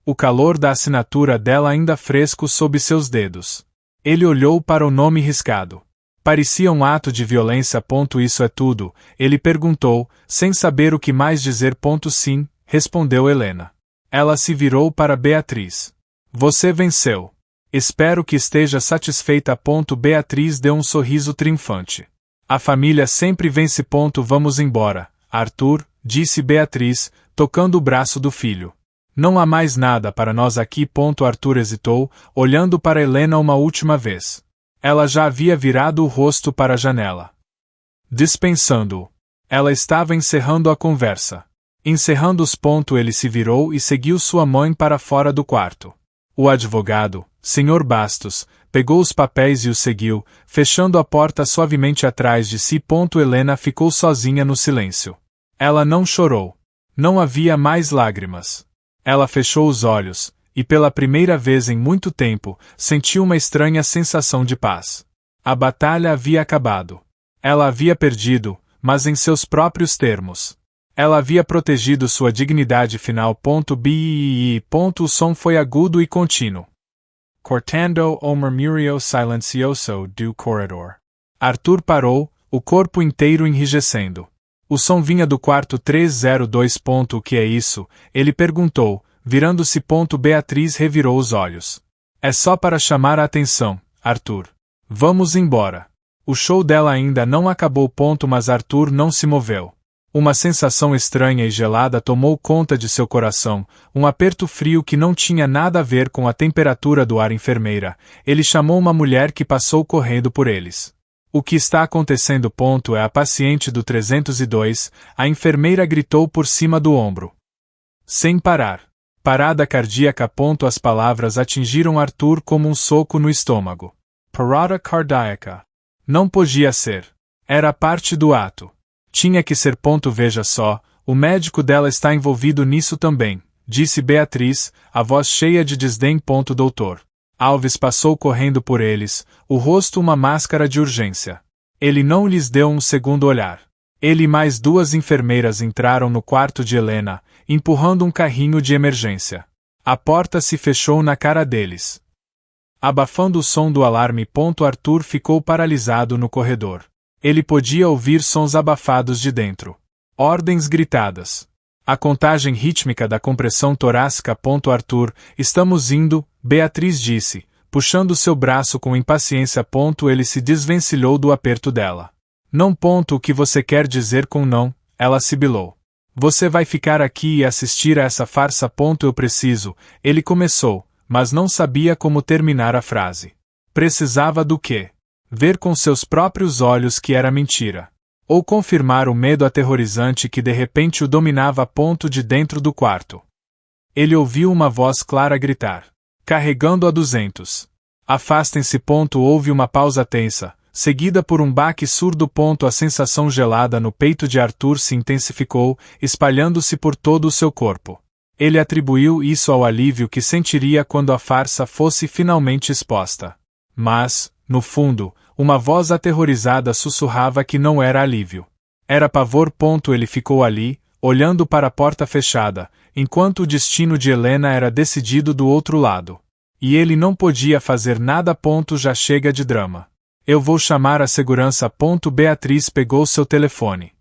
O calor da assinatura dela ainda fresco sob seus dedos. Ele olhou para o nome riscado. Parecia um ato de violência. Isso é tudo, ele perguntou, sem saber o que mais dizer. Sim, respondeu Helena. Ela se virou para Beatriz. Você venceu. Espero que esteja satisfeita. Beatriz deu um sorriso triunfante. A família sempre vence. Vamos embora, Arthur, disse Beatriz, tocando o braço do filho. Não há mais nada para nós aqui. Arthur hesitou, olhando para Helena uma última vez. Ela já havia virado o rosto para a janela. Dispensando-o. Ela estava encerrando a conversa. Encerrando-os. Ele se virou e seguiu sua mãe para fora do quarto. O advogado, Sr. Bastos, pegou os papéis e os seguiu, fechando a porta suavemente atrás de si. Helena ficou sozinha no silêncio. Ela não chorou. Não havia mais lágrimas. Ela fechou os olhos, e pela primeira vez em muito tempo, sentiu uma estranha sensação de paz. A batalha havia acabado. Ela havia perdido, mas em seus próprios termos. Ela havia protegido sua dignidade final. O som foi agudo e contínuo. Cortando o murmúrio silencioso do corredor. Arthur parou, o corpo inteiro enrijecendo. O som vinha do quarto 302. O que é isso? Ele perguntou, virando-se. Beatriz revirou os olhos. É só para chamar a atenção, Arthur. Vamos embora. O show dela ainda não acabou. Mas Arthur não se moveu. Uma sensação estranha e gelada tomou conta de seu coração, um aperto frio que não tinha nada a ver com a temperatura do ar. Enfermeira, ele chamou uma mulher que passou correndo por eles. O que está acontecendo? É a paciente do 302, a enfermeira gritou por cima do ombro. Sem parar. Parada cardíaca. As palavras atingiram Arthur como um soco no estômago. Parada cardíaca. Não podia ser. Era parte do ato. Tinha que ser. Veja só, o médico dela está envolvido nisso também, disse Beatriz, a voz cheia de desdém. Doutor Alves passou correndo por eles, o rosto uma máscara de urgência. Ele não lhes deu um segundo olhar. Ele e mais duas enfermeiras entraram no quarto de Helena, empurrando um carrinho de emergência. A porta se fechou na cara deles. Abafando o som do alarme. Arthur ficou paralisado no corredor. Ele podia ouvir sons abafados de dentro. Ordens gritadas. A contagem rítmica da compressão torácica. Arthur, estamos indo, Beatriz disse, puxando seu braço com impaciência. Ele se desvencilhou do aperto dela. Não. O que você quer dizer com não? Ela sibilou. Você vai ficar aqui e assistir a essa farsa. Eu preciso, ele começou, mas não sabia como terminar a frase. Precisava do quê? Ver com seus próprios olhos que era mentira. Ou confirmar o medo aterrorizante que de repente o dominava. De dentro do quarto. Ele ouviu uma voz clara gritar. Carregando a 200. Afastem-se. Houve uma pausa tensa, seguida por um baque surdo. A sensação gelada no peito de Arthur se intensificou, espalhando-se por todo o seu corpo. Ele atribuiu isso ao alívio que sentiria quando a farsa fosse finalmente exposta. Mas, no fundo, uma voz aterrorizada sussurrava que não era alívio. Era pavor. Ele ficou ali, olhando para a porta fechada, enquanto o destino de Helena era decidido do outro lado. E ele não podia fazer nada. Já chega de drama. Eu vou chamar a segurança. Beatriz pegou seu telefone.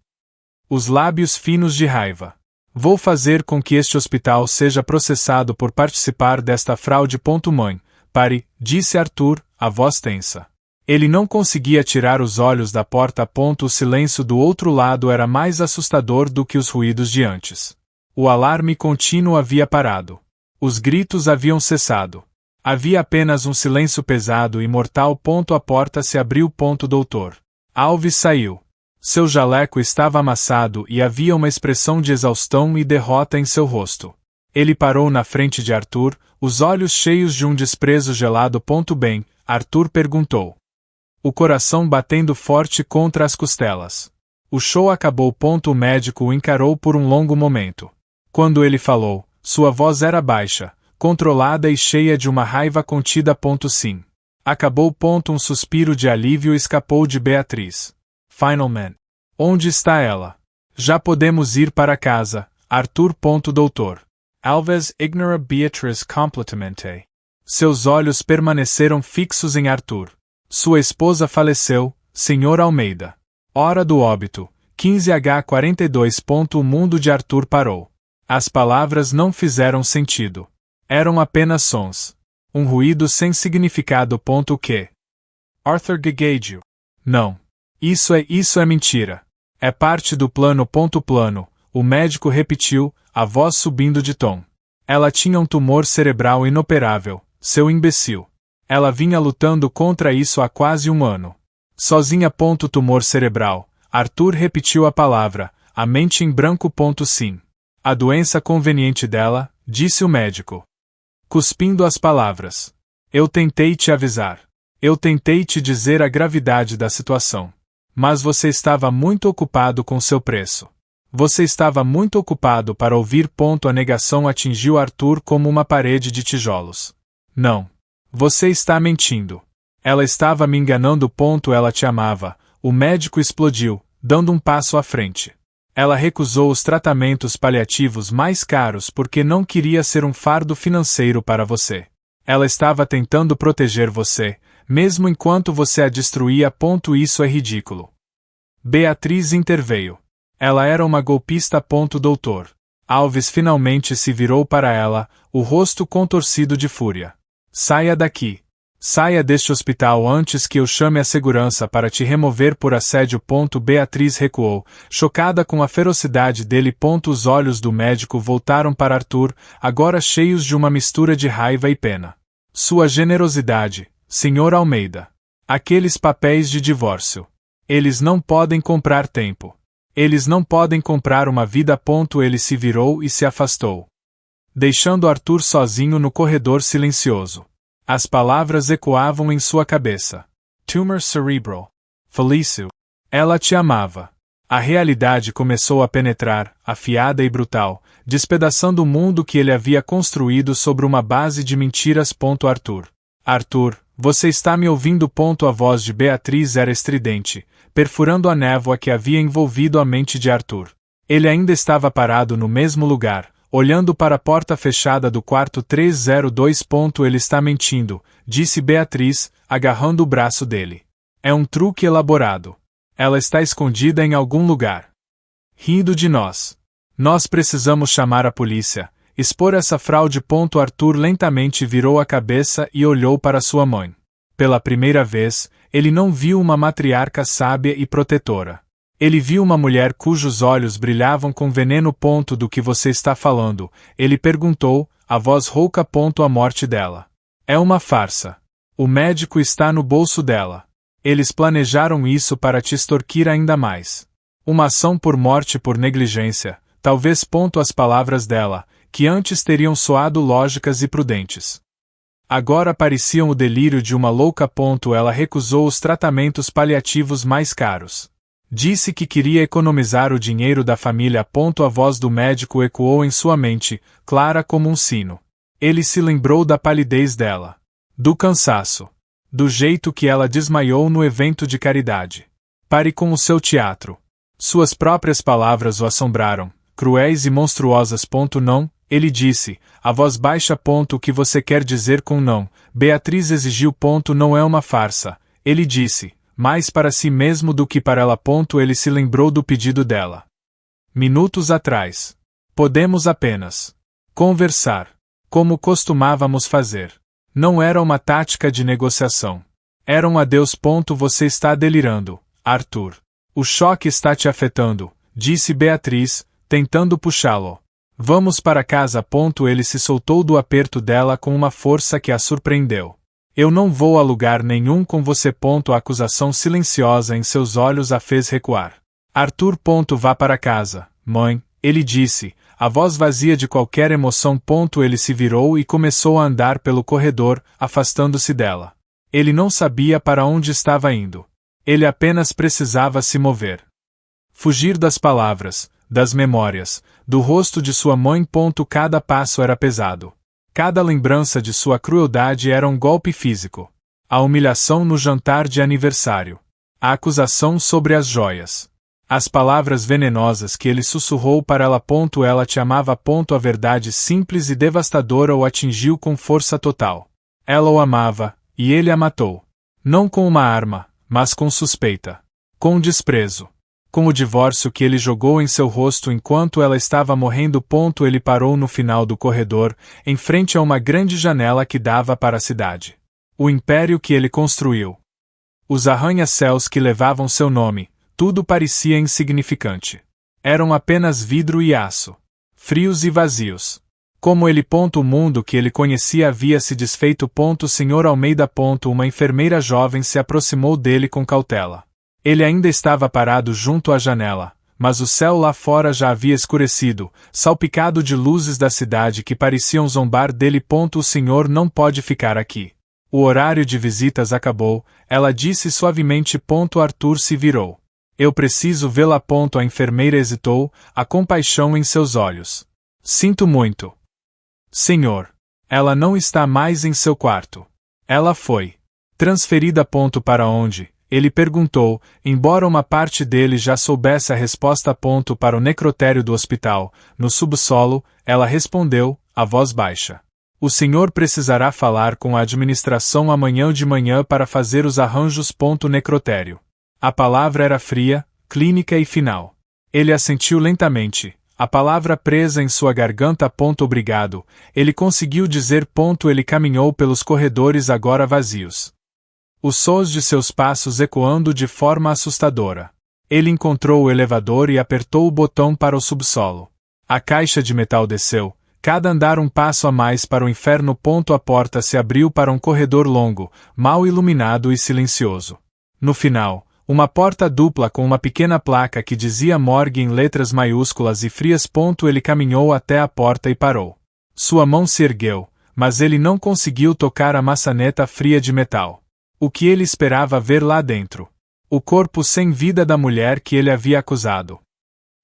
Os lábios finos de raiva. Vou fazer com que este hospital seja processado por participar desta fraude. Mãe, pare, disse Arthur, a voz tensa. Ele não conseguia tirar os olhos da porta. O silêncio do outro lado era mais assustador do que os ruídos de antes. O alarme contínuo havia parado. Os gritos haviam cessado. Havia apenas um silêncio pesado e mortal. A porta se abriu. Doutor Alves saiu. Seu jaleco estava amassado e havia uma expressão de exaustão e derrota em seu rosto. Ele parou na frente de Arthur, os olhos cheios de um desprezo gelado. Bem, Arthur perguntou. O coração batendo forte contra as costelas. O show acabou. O médico o encarou por um longo momento. Quando ele falou, sua voz era baixa, controlada e cheia de uma raiva contida. Sim. Acabou. Um suspiro de alívio escapou de Beatriz. Finalmente. Onde está ela? Já podemos ir para casa, Arthur. Doutor Alves ignora Beatriz completamente. Seus olhos permaneceram fixos em Arthur. Sua esposa faleceu, Sr. Almeida. Hora do óbito, 15h42. O mundo de Arthur parou. As palavras não fizeram sentido. Eram apenas sons. Um ruído sem significado. O quê? Arthur gaguejou. Não. Isso é mentira. É parte do plano. Plano, o médico repetiu, a voz subindo de tom. Ela tinha um tumor cerebral inoperável, seu imbecil. Ela vinha lutando contra isso há quase um ano. Sozinha. Tumor cerebral. Arthur repetiu a palavra, a mente em branco. Sim. A doença conveniente dela, disse o médico. Cuspindo as palavras. Eu tentei te avisar. Eu tentei te dizer a gravidade da situação. Mas você estava muito ocupado com seu preço. Você estava muito ocupado para ouvir. A negação atingiu Arthur como uma parede de tijolos. Não. Você está mentindo. Ela estava me enganando. Ela te amava. O médico explodiu, dando um passo à frente. Ela recusou os tratamentos paliativos mais caros porque não queria ser um fardo financeiro para você. Ela estava tentando proteger você, mesmo enquanto você a destruía. Isso é ridículo. Beatriz interveio. Ela era uma golpista. Doutor Alves finalmente se virou para ela, o rosto contorcido de fúria. Saia daqui. Saia deste hospital antes que eu chame a segurança para te remover por assédio. Beatriz recuou, chocada com a ferocidade dele. Os olhos do médico voltaram para Arthur, agora cheios de uma mistura de raiva e pena. Sua generosidade, Sr. Almeida. Aqueles papéis de divórcio. Eles não podem comprar tempo. Eles não podem comprar uma vida. Ele se virou e se afastou, deixando Arthur sozinho no corredor silencioso. As palavras ecoavam em sua cabeça. Tumor cerebral. Felício. Ela te amava. A realidade começou a penetrar, afiada e brutal, despedaçando o mundo que ele havia construído sobre uma base de mentiras. Arthur. Arthur, você está me ouvindo? A voz de Beatriz era estridente, perfurando a névoa que havia envolvido a mente de Arthur. Ele ainda estava parado no mesmo lugar, olhando para a porta fechada do quarto 302. Ele está mentindo, disse Beatriz, agarrando o braço dele. É um truque elaborado. Ela está escondida em algum lugar. Rindo de nós. Nós precisamos chamar a polícia, expor essa fraude. Arthur lentamente virou a cabeça e olhou para sua mãe. Pela primeira vez, ele não viu uma matriarca sábia e protetora. Ele viu uma mulher cujos olhos brilhavam com veneno. Do que você está falando? Ele perguntou, a voz rouca. A morte dela. É uma farsa. O médico está no bolso dela. Eles planejaram isso para te extorquir ainda mais. Uma ação por morte por negligência, talvez. As palavras dela, que antes teriam soado lógicas e prudentes, agora pareciam o delírio de uma louca. Ela recusou os tratamentos paliativos mais caros. Disse que queria economizar o dinheiro da família. A voz do médico ecoou em sua mente, clara como um sino. Ele se lembrou da palidez dela. Do cansaço. Do jeito que ela desmaiou no evento de caridade. Pare com o seu teatro. Suas próprias palavras o assombraram, cruéis e monstruosas. Não, ele disse, a voz baixa. O que você quer dizer com não? Beatriz exigiu. Não é uma farsa, ele disse. Mais para si mesmo do que para ela. Ele se lembrou do pedido dela. Minutos atrás. Podemos apenas conversar, como costumávamos fazer. Não era uma tática de negociação. Era um adeus. Você está delirando, Arthur. O choque está te afetando, disse Beatriz, tentando puxá-lo. Vamos para casa. Ele se soltou do aperto dela com uma força que a surpreendeu. Eu não vou a lugar nenhum com você. A acusação silenciosa em seus olhos a fez recuar. Arthur. Vá para casa, mãe, ele disse, a voz vazia de qualquer emoção. Ele se virou e começou a andar pelo corredor, afastando-se dela. Ele não sabia para onde estava indo. Ele apenas precisava se mover. Fugir das palavras, das memórias, do rosto de sua mãe. Cada passo era pesado. Cada lembrança de sua crueldade era um golpe físico. A humilhação no jantar de aniversário. A acusação sobre as joias. As palavras venenosas que ele sussurrou para ela. Ela te amava. A verdade simples e devastadora o atingiu com força total. Ela o amava, e ele a matou. Não com uma arma, mas com suspeita. Com desprezo. Com o divórcio que ele jogou em seu rosto enquanto ela estava morrendo. Ele parou no final do corredor, em frente a uma grande janela que dava para a cidade. O império que ele construiu. Os arranha-céus que levavam seu nome, tudo parecia insignificante. Eram apenas vidro e aço. Frios e vazios. Como ele. O mundo que ele conhecia havia se desfeito. Sr. Almeida. Uma enfermeira jovem se aproximou dele com cautela. Ele ainda estava parado junto à janela, mas o céu lá fora já havia escurecido, salpicado de luzes da cidade que pareciam zombar dele. O senhor não pode ficar aqui. O horário de visitas acabou, ela disse suavemente. Arthur se virou. Eu preciso vê-la. A enfermeira hesitou, a compaixão em seus olhos. Sinto muito. Senhor. Ela não está mais em seu quarto. Ela foi transferida. Para onde? Ele perguntou, embora uma parte dele já soubesse a resposta. Para o necrotério do hospital, no subsolo, ela respondeu, a voz baixa. O senhor precisará falar com a administração amanhã de manhã para fazer os arranjos. Necrotério. A palavra era fria, clínica e final. Ele assentiu lentamente, a palavra presa em sua garganta. Obrigado, ele conseguiu dizer. Ele caminhou pelos corredores agora vazios. Os sons de seus passos ecoando de forma assustadora. Ele encontrou o elevador e apertou o botão para o subsolo. A caixa de metal desceu, cada andar um passo a mais para o inferno. A porta se abriu para um corredor longo, mal iluminado e silencioso. No final, uma porta dupla com uma pequena placa que dizia morgue em letras maiúsculas e frias. Ele caminhou até a porta e parou. Sua mão se ergueu, mas ele não conseguiu tocar a maçaneta fria de metal. O que ele esperava ver lá dentro? O corpo sem vida da mulher que ele havia acusado.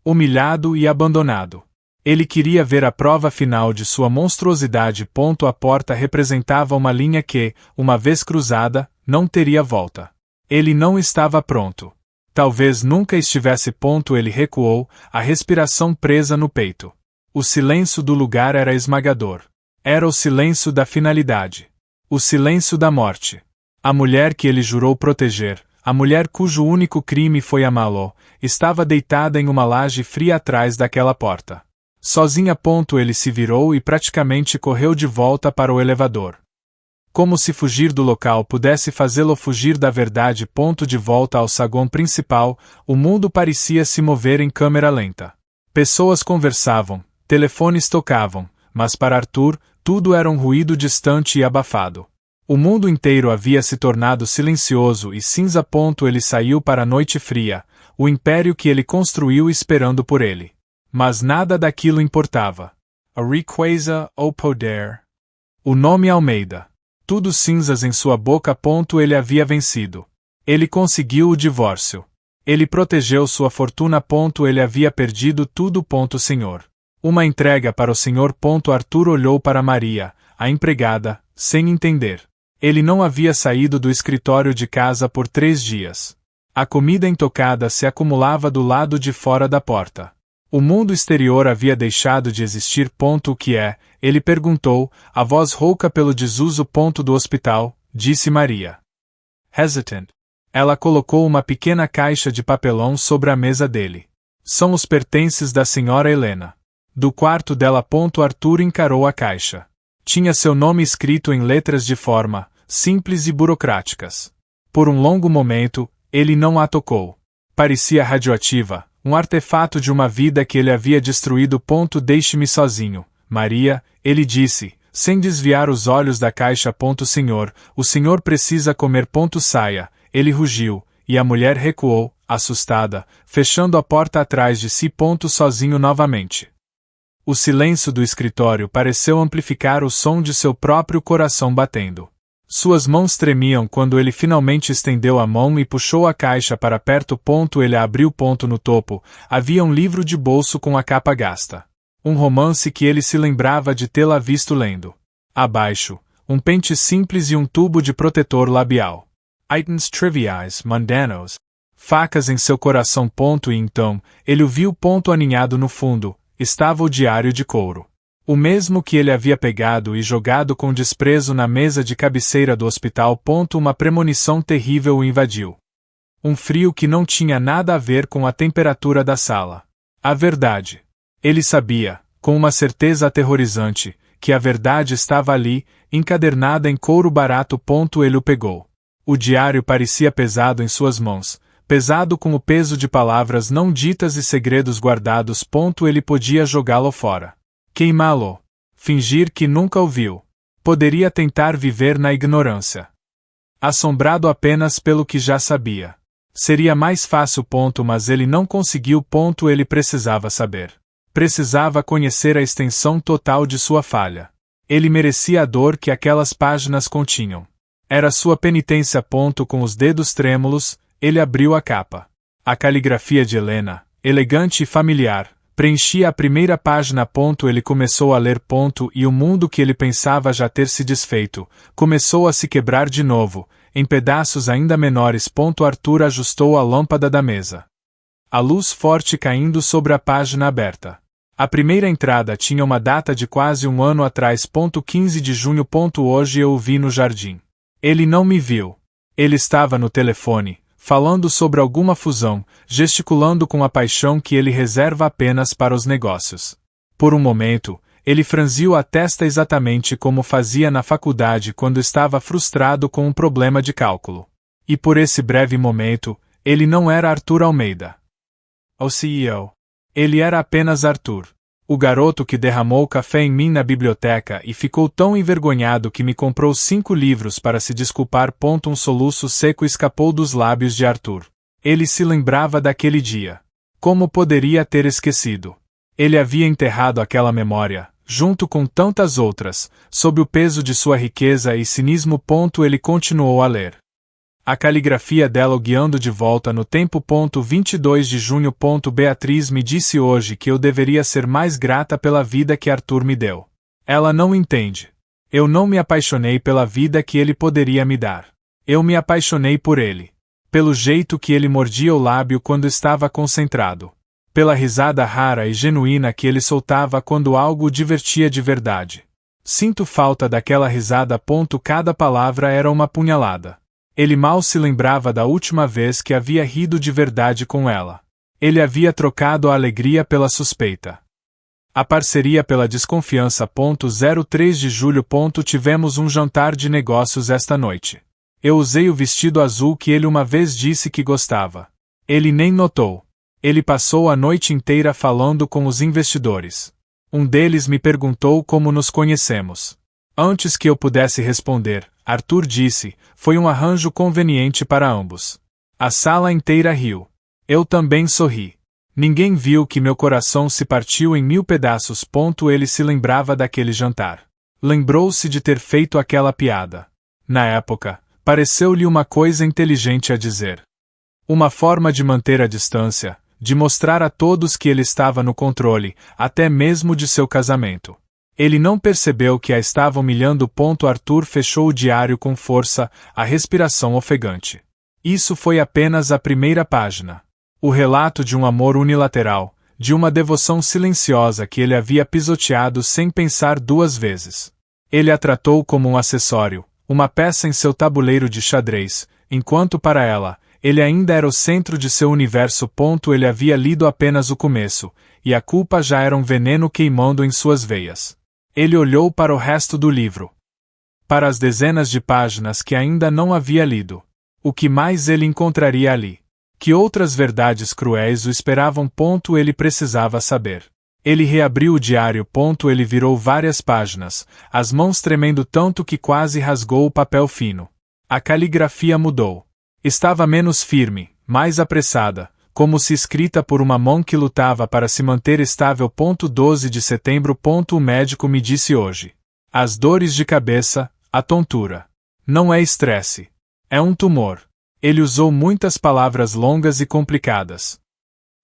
Humilhado e abandonado. Ele queria ver a prova final de sua monstruosidade. A porta representava uma linha que, uma vez cruzada, não teria volta. Ele não estava pronto. Talvez nunca estivesse. Ele recuou, a respiração presa no peito. O silêncio do lugar era esmagador. Era o silêncio da finalidade. O silêncio da morte. A mulher que ele jurou proteger, a mulher cujo único crime foi amá-lo, estava deitada em uma laje fria atrás daquela porta. Sozinha. Ele se virou e praticamente correu de volta para o elevador. Como se fugir do local pudesse fazê-lo fugir da verdade. De volta ao saguão principal, o mundo parecia se mover em câmera lenta. Pessoas conversavam, telefones tocavam, mas para Arthur, tudo era um ruído distante e abafado. O mundo inteiro havia se tornado silencioso e cinza. Ele saiu para a noite fria, o império que ele construiu esperando por ele. Mas nada daquilo importava. A riqueza, o poder. O nome Almeida. Tudo cinzas em sua boca. Ele havia vencido. Ele conseguiu o divórcio. Ele protegeu sua fortuna. Ele havia perdido tudo. Senhor. Uma entrega para o senhor. Arthur olhou para Maria, a empregada, sem entender. Ele não havia saído do escritório de casa por 3 dias. A comida intocada se acumulava do lado de fora da porta. O mundo exterior havia deixado de existir. O que é? Ele perguntou, a voz rouca pelo desuso. Do hospital, disse Maria. Hesitant. Ela colocou uma pequena caixa de papelão sobre a mesa dele. São os pertences da senhora Helena. Do quarto dela. Arthur encarou a caixa. Tinha seu nome escrito em letras de forma simples e burocráticas. Por um longo momento, ele não a tocou. Parecia radioativa, um artefato de uma vida que ele havia destruído. Deixe-me sozinho, Maria, ele disse, sem desviar os olhos da caixa. Senhor, o senhor precisa comer. Saia, ele rugiu, e a mulher recuou, assustada, fechando a porta atrás de si. Sozinho novamente. O silêncio do escritório pareceu amplificar o som de seu próprio coração batendo. Suas mãos tremiam quando ele finalmente estendeu a mão e puxou a caixa para perto. Ele a abriu. No topo, havia um livro de bolso com a capa gasta. Um romance que ele se lembrava de tê-la visto lendo. Abaixo, um pente simples e um tubo de protetor labial. Itens triviais, mundanos. Facas em seu coração. E então, ele o viu. Aninhado no fundo, estava o diário de couro. O mesmo que ele havia pegado e jogado com desprezo na mesa de cabeceira do hospital. Uma premonição terrível o invadiu. Um frio que não tinha nada a ver com a temperatura da sala. A verdade. Ele sabia, com uma certeza aterrorizante, que a verdade estava ali, encadernada em couro barato. Ele o pegou. O diário parecia pesado em suas mãos, pesado com o peso de palavras não ditas e segredos guardados. Ele podia jogá-lo fora. Queimá-lo. Fingir que nunca o viu. Poderia tentar viver na ignorância. Assombrado apenas pelo que já sabia. Seria mais fácil. Mas ele não conseguiu. Ele precisava saber. Precisava conhecer a extensão total de sua falha. Ele merecia a dor que aquelas páginas continham. Era sua penitência. Com os dedos trêmulos, ele abriu a capa. A caligrafia de Helena, elegante e familiar, preenchia a primeira página. Ele começou a ler. E o mundo que ele pensava já ter se desfeito, começou a se quebrar de novo, em pedaços ainda menores. Arthur ajustou a lâmpada da mesa. A luz forte caindo sobre a página aberta. A primeira entrada tinha uma data de quase um ano atrás. 15 de junho. Hoje eu o vi no jardim. Ele não me viu. Ele estava no telefone, falando sobre alguma fusão, gesticulando com a paixão que ele reserva apenas para os negócios. Por um momento, ele franziu a testa exatamente como fazia na faculdade quando estava frustrado com um problema de cálculo. E por esse breve momento, ele não era Arthur Almeida, o CEO. Ele era apenas Arthur, o garoto que derramou café em mim na biblioteca e ficou tão envergonhado que me comprou 5 livros para se desculpar. Um soluço seco escapou dos lábios de Arthur. Ele se lembrava daquele dia. Como poderia ter esquecido? Ele havia enterrado aquela memória, junto com tantas outras, sob o peso de sua riqueza e cinismo. Ele continuou a ler. A caligrafia dela o guiando de volta no tempo. 22 de junho. Beatriz me disse hoje que eu deveria ser mais grata pela vida que Arthur me deu. Ela não entende. Eu não me apaixonei pela vida que ele poderia me dar. Eu me apaixonei por ele. Pelo jeito que ele mordia o lábio quando estava concentrado. pela risada rara e genuína que ele soltava quando algo o divertia de verdade. Sinto falta daquela risada. Cada palavra era uma punhalada. Ele mal se lembrava da última vez que havia rido de verdade com ela. Ele havia trocado a alegria pela suspeita. A parceria pela desconfiança. 03 de julho. Tivemos um jantar de negócios esta noite. Eu usei o vestido azul que ele uma vez disse que gostava. Ele nem notou. Ele passou a noite inteira falando com os investidores. Um deles me perguntou como nos conhecemos. Antes que eu pudesse responder, Arthur disse, foi um arranjo conveniente para ambos. A sala inteira riu. Eu também sorri. Ninguém viu que meu coração se partiu em 1000 pedaços. Ele se lembrava daquele jantar. Lembrou-se de ter feito aquela piada. Na época, pareceu-lhe uma coisa inteligente a dizer. Uma forma de manter a distância, de mostrar a todos que ele estava no controle, até mesmo de seu casamento. Ele não percebeu que a estava humilhando. Arthur fechou o diário com força, a respiração ofegante. Isso foi apenas a primeira página. O relato de um amor unilateral, de uma devoção silenciosa que ele havia pisoteado sem pensar duas vezes. Ele a tratou como um acessório, uma peça em seu tabuleiro de xadrez, enquanto para ela, ele ainda era o centro de seu universo. Ele havia lido apenas o começo, e a culpa já era um veneno queimando em suas veias. Ele olhou para o resto do livro. Para as dezenas de páginas que ainda não havia lido. O que mais ele encontraria ali? Que outras verdades cruéis o esperavam? Ele precisava saber. Ele reabriu o diário. Ele virou várias páginas, as mãos tremendo tanto que quase rasgou o papel fino. A caligrafia mudou. Estava menos firme, mais apressada, como se escrita por uma mão que lutava para se manter estável. 12 de setembro. O médico me disse hoje. As dores de cabeça, a tontura. Não é estresse. É um tumor. Ele usou muitas palavras longas e complicadas.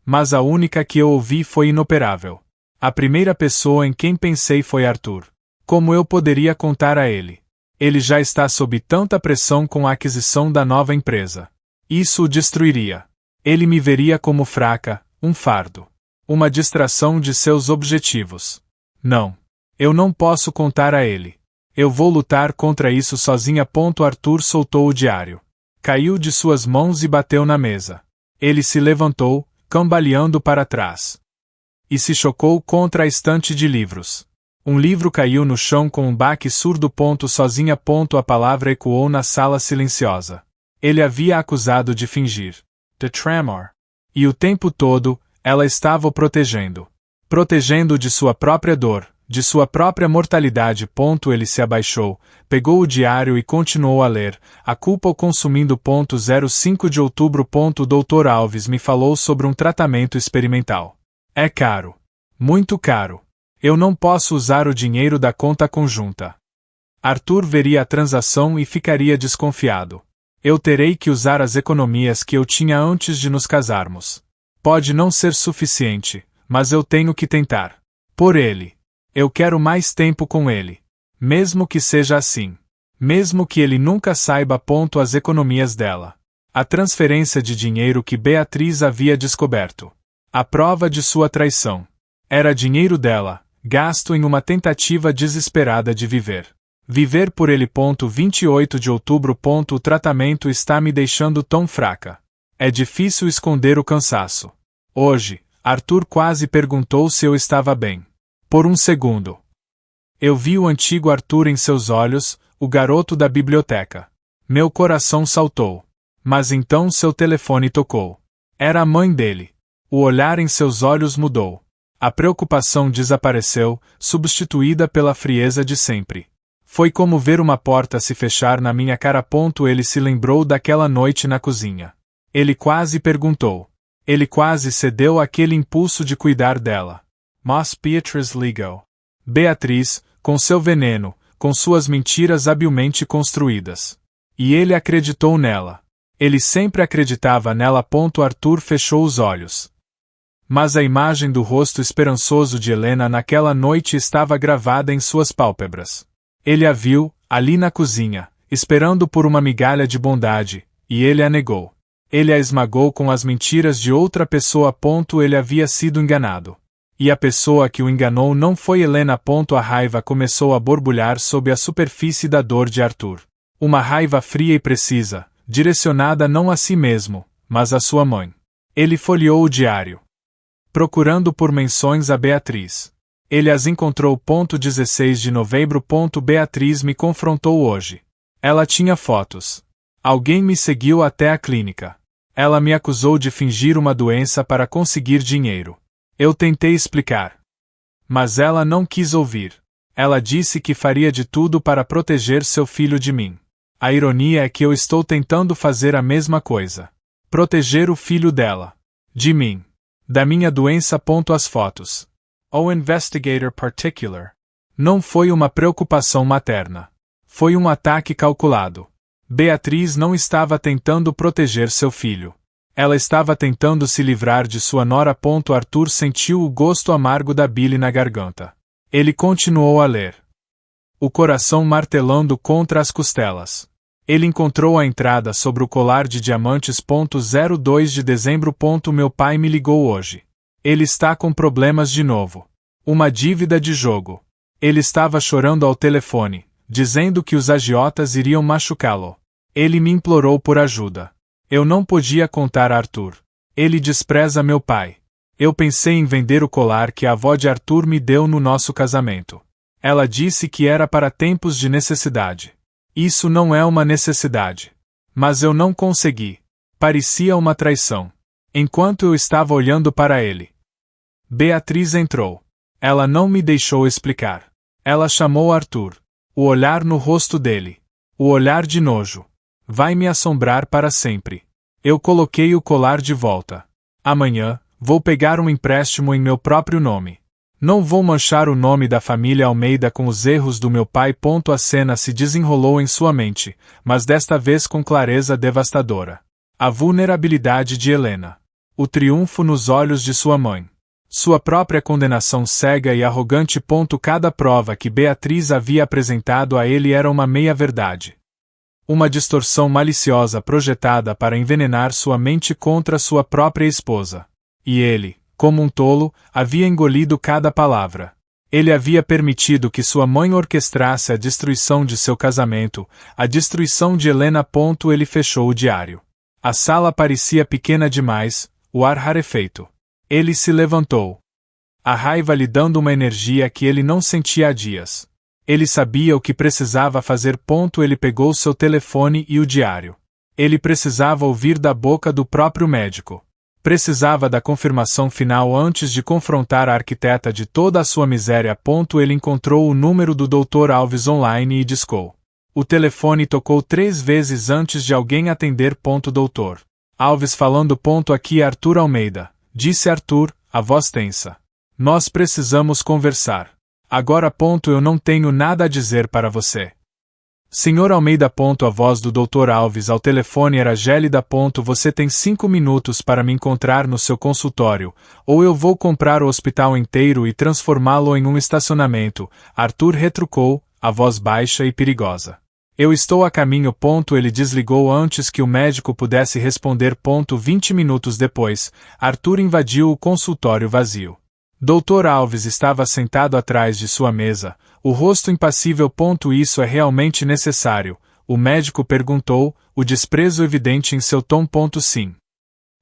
Mas a única que eu ouvi foi inoperável. A primeira pessoa em quem pensei foi Arthur. Como eu poderia contar a ele? Ele já está sob tanta pressão com a aquisição da nova empresa. Isso o destruiria. Ele me veria como fraca, um fardo. Uma distração de seus objetivos. Não. Eu não posso contar a ele. Eu vou lutar contra isso sozinha. Arthur soltou o diário. Caiu de suas mãos e bateu na mesa. Ele se levantou, cambaleando para trás. E se chocou contra a estante de livros. Um livro caiu no chão com um baque surdo. Sozinha. A palavra ecoou na sala silenciosa. Ele havia acusado de fingir. The tremor. E o tempo todo, ela estava o protegendo. Protegendo de sua própria dor, de sua própria mortalidade. Ele se abaixou, pegou o diário e continuou a ler. A culpa o consumindo. 05 de outubro. O Dr. Alves me falou sobre um tratamento experimental. É caro. Muito caro. Eu não posso usar o dinheiro da conta conjunta. Arthur veria a transação e ficaria desconfiado. Eu terei que usar as economias que eu tinha antes de nos casarmos. Pode não ser suficiente, mas eu tenho que tentar. Por ele. Eu quero mais tempo com ele. Mesmo que seja assim. Mesmo que ele nunca saiba. As economias dela. A transferência de dinheiro que Beatriz havia descoberto. A prova de sua traição. Era dinheiro dela, gasto em uma tentativa desesperada de viver. Viver por ele. 28 de outubro. O tratamento está me deixando tão fraca. É difícil esconder o cansaço. Hoje, Arthur quase perguntou se eu estava bem. Por um segundo. Eu vi o antigo Arthur em seus olhos, o garoto da biblioteca. Meu coração saltou. Mas então seu telefone tocou. Era a mãe dele. O olhar em seus olhos mudou. A preocupação desapareceu, substituída pela frieza de sempre. Foi como ver uma porta se fechar na minha cara. Ele se lembrou daquela noite na cozinha. Ele quase perguntou. Ele quase cedeu àquele impulso de cuidar dela. Mas Beatriz ligou. Beatriz, com seu veneno, com suas mentiras habilmente construídas. E ele acreditou nela. Ele sempre acreditava nela. Arthur fechou os olhos. Mas a imagem do rosto esperançoso de Helena naquela noite estava gravada em suas pálpebras. Ele a viu, ali na cozinha, esperando por uma migalha de bondade, e ele a negou. Ele a esmagou com as mentiras de outra pessoa. Ele havia sido enganado. E a pessoa que o enganou não foi Helena. A raiva começou a borbulhar sob a superfície da dor de Arthur. Uma raiva fria e precisa, direcionada não a si mesmo, mas à sua mãe. Ele folheou o diário, procurando por menções a Beatriz. Ele as encontrou. 16 de novembro. Beatriz me confrontou hoje. Ela tinha fotos. Alguém me seguiu até a clínica. Ela me acusou de fingir uma doença para conseguir dinheiro. Eu tentei explicar. Mas ela não quis ouvir. Ela disse que faria de tudo para proteger seu filho de mim. A ironia é que eu estou tentando fazer a mesma coisa. Proteger o filho dela. De mim. Da minha doença. As fotos. O investigator particular. Não foi uma preocupação materna. Foi um ataque calculado. Beatriz não estava tentando proteger seu filho. Ela estava tentando se livrar de sua nora. Arthur sentiu o gosto amargo da bile na garganta. Ele continuou a ler. O coração martelando contra as costelas. Ele encontrou a entrada sobre o colar de diamantes. 02 de dezembro. Meu pai me ligou hoje. Ele está com problemas de novo. Uma dívida de jogo. Ele estava chorando ao telefone, dizendo que os agiotas iriam machucá-lo. Ele me implorou por ajuda. Eu não podia contar a Arthur. Ele despreza meu pai. Eu pensei em vender o colar que a avó de Arthur me deu no nosso casamento. Ela disse que era para tempos de necessidade. Isso não é uma necessidade. Mas eu não consegui. Parecia uma traição. Enquanto eu estava olhando para ele. Beatriz entrou. Ela não me deixou explicar. Ela chamou Arthur. O olhar no rosto dele. O olhar de nojo. Vai me assombrar para sempre. Eu coloquei o colar de volta. Amanhã, vou pegar um empréstimo em meu próprio nome. Não vou manchar o nome da família Almeida com os erros do meu pai. A cena se desenrolou em sua mente, mas desta vez com clareza devastadora. A vulnerabilidade de Helena. O triunfo nos olhos de sua mãe. Sua própria condenação cega e arrogante. Cada prova que Beatriz havia apresentado a ele era uma meia-verdade. Uma distorção maliciosa projetada para envenenar sua mente contra sua própria esposa. E ele, como um tolo, havia engolido cada palavra. Ele havia permitido que sua mãe orquestrasse a destruição de seu casamento, a destruição de Helena. Ele fechou o diário. A sala parecia pequena demais, o ar rarefeito. Ele se levantou. A raiva lhe dando uma energia que ele não sentia há dias. Ele sabia o que precisava fazer. Ele pegou seu telefone e o diário. Ele precisava ouvir da boca do próprio médico. Precisava da confirmação final antes de confrontar a arquiteta de toda a sua miséria. Ele encontrou o número do Dr. Alves online e discou. O telefone tocou 3 vezes antes de alguém atender. Dr. Alves falando. Aqui Arthur Almeida, disse Arthur, a voz tensa. Nós precisamos conversar. Agora. Eu não tenho nada a dizer para você. Senhor Almeida. A voz do Dr. Alves ao telefone era gélida. Você tem 5 minutos para me encontrar no seu consultório, ou eu vou comprar o hospital inteiro e transformá-lo em um estacionamento. Arthur retrucou, a voz baixa e perigosa. Eu estou a caminho. Ele desligou antes que o médico pudesse responder. 20 minutos depois, Arthur invadiu o consultório vazio. Dr. Alves estava sentado atrás de sua mesa, o rosto impassível. Isso é realmente necessário? O médico perguntou, o desprezo evidente em seu tom. Sim.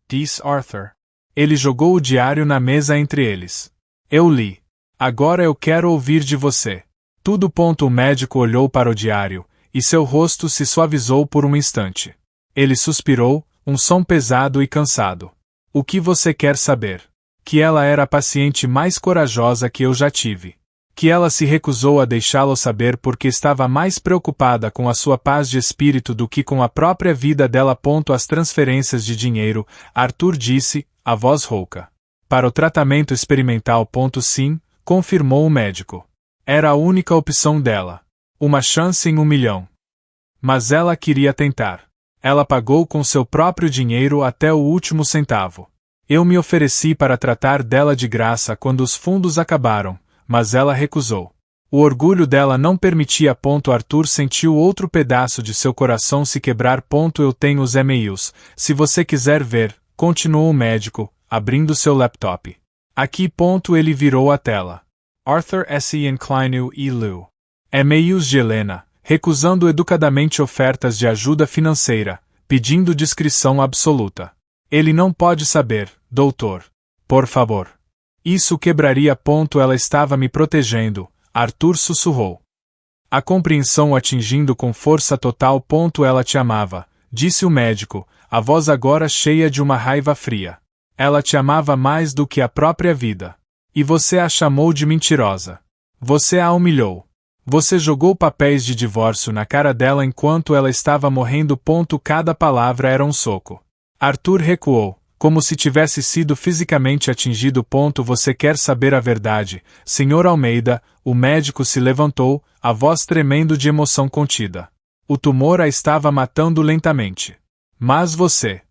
Disse Arthur. Ele jogou o diário na mesa entre eles. Eu li. Agora eu quero ouvir de você. Tudo. O médico olhou para o diário, e seu rosto se suavizou por um instante. Ele suspirou, um som pesado e cansado. O que você quer saber? Que ela era a paciente mais corajosa que eu já tive. Que ela se recusou a deixá-lo saber porque estava mais preocupada com a sua paz de espírito do que com a própria vida dela. As transferências de dinheiro, Arthur disse, a voz rouca. Para o tratamento experimental. Sim, confirmou o médico. Era a única opção dela. Uma chance em 1 milhão. Mas ela queria tentar. Ela pagou com seu próprio dinheiro até o último centavo. Eu me ofereci para tratar dela de graça quando os fundos acabaram, mas ela recusou. O orgulho dela não permitia. Arthur sentiu outro pedaço de seu coração se quebrar. Eu tenho os e-mails, se você quiser ver, continuou o médico, abrindo seu laptop. Aqui. Ele virou a tela. Arthur S. Inclineu e Lou. E-mails de Helena, recusando educadamente ofertas de ajuda financeira, pedindo discrição absoluta. Ele não pode saber, doutor. Por favor. Isso quebraria. Ela estava me protegendo, Arthur sussurrou. A compreensão atingindo com força total. Ela te amava, disse o médico, a voz agora cheia de uma raiva fria. Ela te amava mais do que a própria vida. E você a chamou de mentirosa. Você a humilhou. Você jogou papéis de divórcio na cara dela enquanto ela estava morrendo. Cada palavra era um soco. Arthur recuou, como se tivesse sido fisicamente atingido. Você quer saber a verdade, Sr. Almeida? O médico se levantou, a voz tremendo de emoção contida. O tumor a estava matando lentamente. Mas você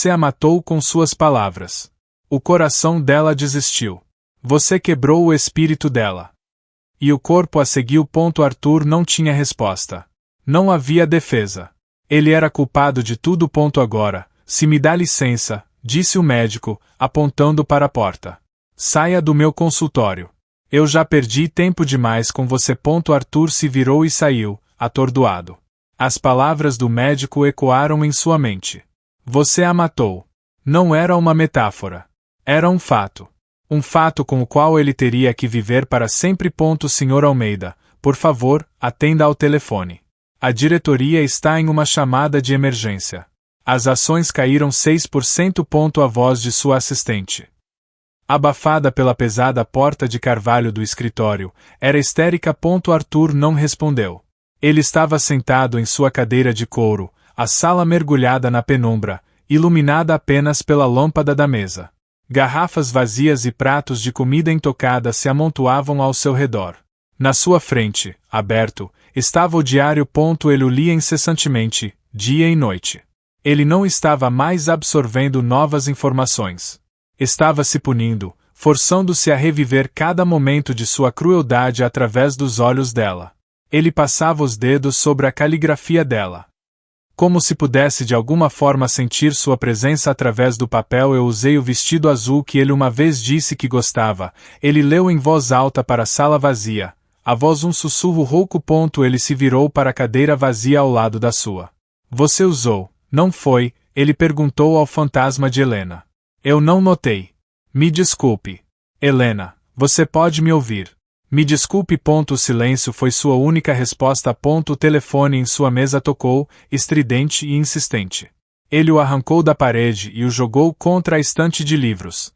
a matou com suas palavras. O coração dela desistiu. Você quebrou o espírito dela. E o corpo a seguiu. Arthur não tinha resposta. Não havia defesa. Ele era culpado de tudo. Agora, se me dá licença, disse o médico, apontando para a porta. Saia do meu consultório. Eu já perdi tempo demais com você. Arthur se virou e saiu, atordoado. As palavras do médico ecoaram em sua mente. Você a matou. Não era uma metáfora. Era um fato. Um fato com o qual ele teria que viver para sempre. Sr. Almeida, por favor, atenda ao telefone. A diretoria está em uma chamada de emergência. As ações caíram 6%. A voz de sua assistente, abafada pela pesada porta de carvalho do escritório, era histérica. Arthur não respondeu. Ele estava sentado em sua cadeira de couro, a sala mergulhada na penumbra, iluminada apenas pela lâmpada da mesa. Garrafas vazias e pratos de comida intocada se amontoavam ao seu redor. Na sua frente, aberto, estava o diário. Ele o lia incessantemente, dia e noite. Ele não estava mais absorvendo novas informações. Estava se punindo, forçando-se a reviver cada momento de sua crueldade através dos olhos dela. Ele passava os dedos sobre a caligrafia dela. Como se pudesse de alguma forma sentir sua presença através do papel. Eu usei o vestido azul que ele uma vez disse que gostava. Ele leu em voz alta para a sala vazia. A voz um sussurro rouco. Ele se virou para a cadeira vazia ao lado da sua. Você usou, não foi? Ele perguntou ao fantasma de Helena. Eu não notei. Me desculpe. Helena, você pode me ouvir? Me desculpe. O silêncio foi sua única resposta. O telefone em sua mesa tocou, estridente e insistente. Ele o arrancou da parede e o jogou contra a estante de livros,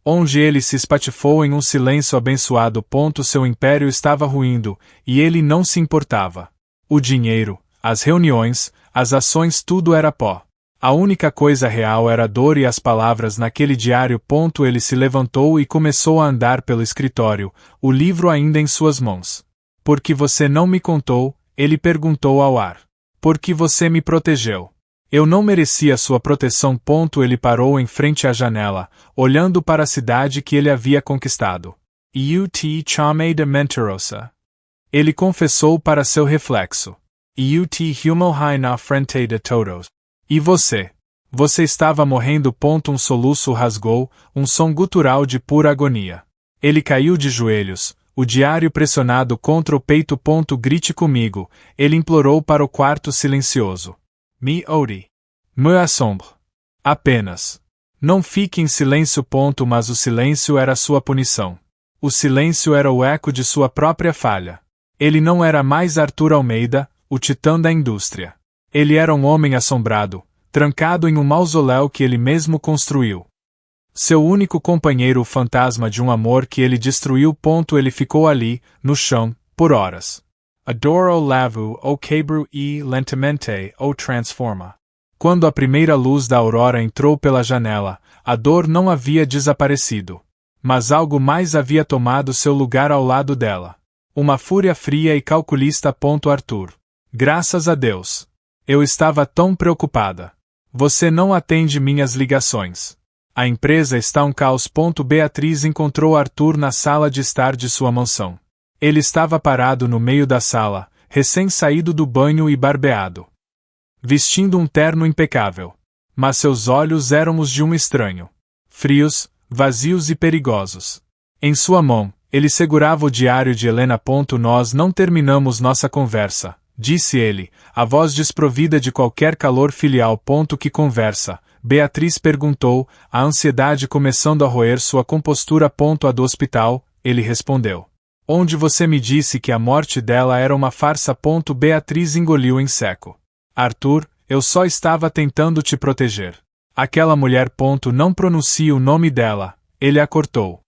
onde ele se espatifou em um silêncio abençoado. Seu império estava ruindo, e ele não se importava. O dinheiro, as reuniões, as ações, tudo era pó. A única coisa real era a dor e as palavras naquele diário. Ele se levantou e começou a andar pelo escritório, o livro ainda em suas mãos. Por que você não me contou? Ele perguntou ao ar. Por que você me protegeu? Eu não merecia sua proteção. Ele parou em frente à janela, olhando para a cidade que ele havia conquistado. Eu te chamei de mentirosa. Ele confessou para seu reflexo. Eu te humilhei na frente de todos. E você? Você estava morrendo. Um soluço rasgou, um som gutural de pura agonia. Ele caiu de joelhos, o diário pressionado contra o peito. Grite comigo, ele implorou para o quarto silencioso. Me ouve. Me assombro. Apenas. Não fique em silêncio. Mas o silêncio era sua punição. O silêncio era o eco de sua própria falha. Ele não era mais Arthur Almeida, o titã da indústria. Ele era um homem assombrado, trancado em um mausoléu que ele mesmo construiu. Seu único companheiro, o fantasma de um amor que ele destruiu. Ele ficou ali, no chão, por horas. Adoro lavo o quebro e lentamente o transforma. Quando a primeira luz da aurora entrou pela janela, a dor não havia desaparecido. Mas algo mais havia tomado seu lugar ao lado dela. Uma fúria fria e calculista. Arthur. Graças a Deus. Eu estava tão preocupada. Você não atende minhas ligações. A empresa está um caos. Beatriz encontrou Arthur na sala de estar de sua mansão. Ele estava parado no meio da sala, recém-saído do banho e barbeado, vestindo um terno impecável. Mas seus olhos eram os de um estranho. Frios, vazios e perigosos. Em sua mão, ele segurava o diário de Helena. Nós não terminamos nossa conversa, disse ele, a voz desprovida de qualquer calor filial. Que conversa? Beatriz perguntou, a ansiedade começando a roer sua compostura. A do hospital, ele respondeu. Onde você me disse que a morte dela era uma farsa. Beatriz engoliu em seco. Arthur, eu só estava tentando te proteger. Aquela mulher. Não pronuncie o nome dela, ele a cortou,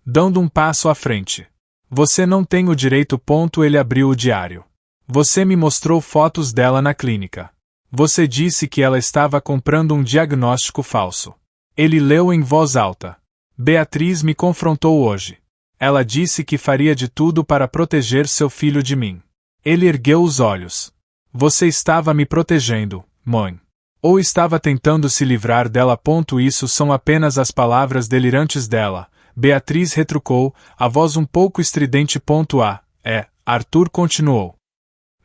dando um passo à frente. Você não tem o direito. Ele abriu o diário. Você me mostrou fotos dela na clínica. Você disse que ela estava comprando um diagnóstico falso. Ele leu em voz alta. Beatriz me confrontou hoje. Ela disse que faria de tudo para proteger seu filho de mim. Ele ergueu os olhos. Você estava me protegendo, mãe. Ou estava tentando se livrar dela. Isso são apenas as palavras delirantes dela, Beatriz retrucou, a voz um pouco estridente. Arthur continuou,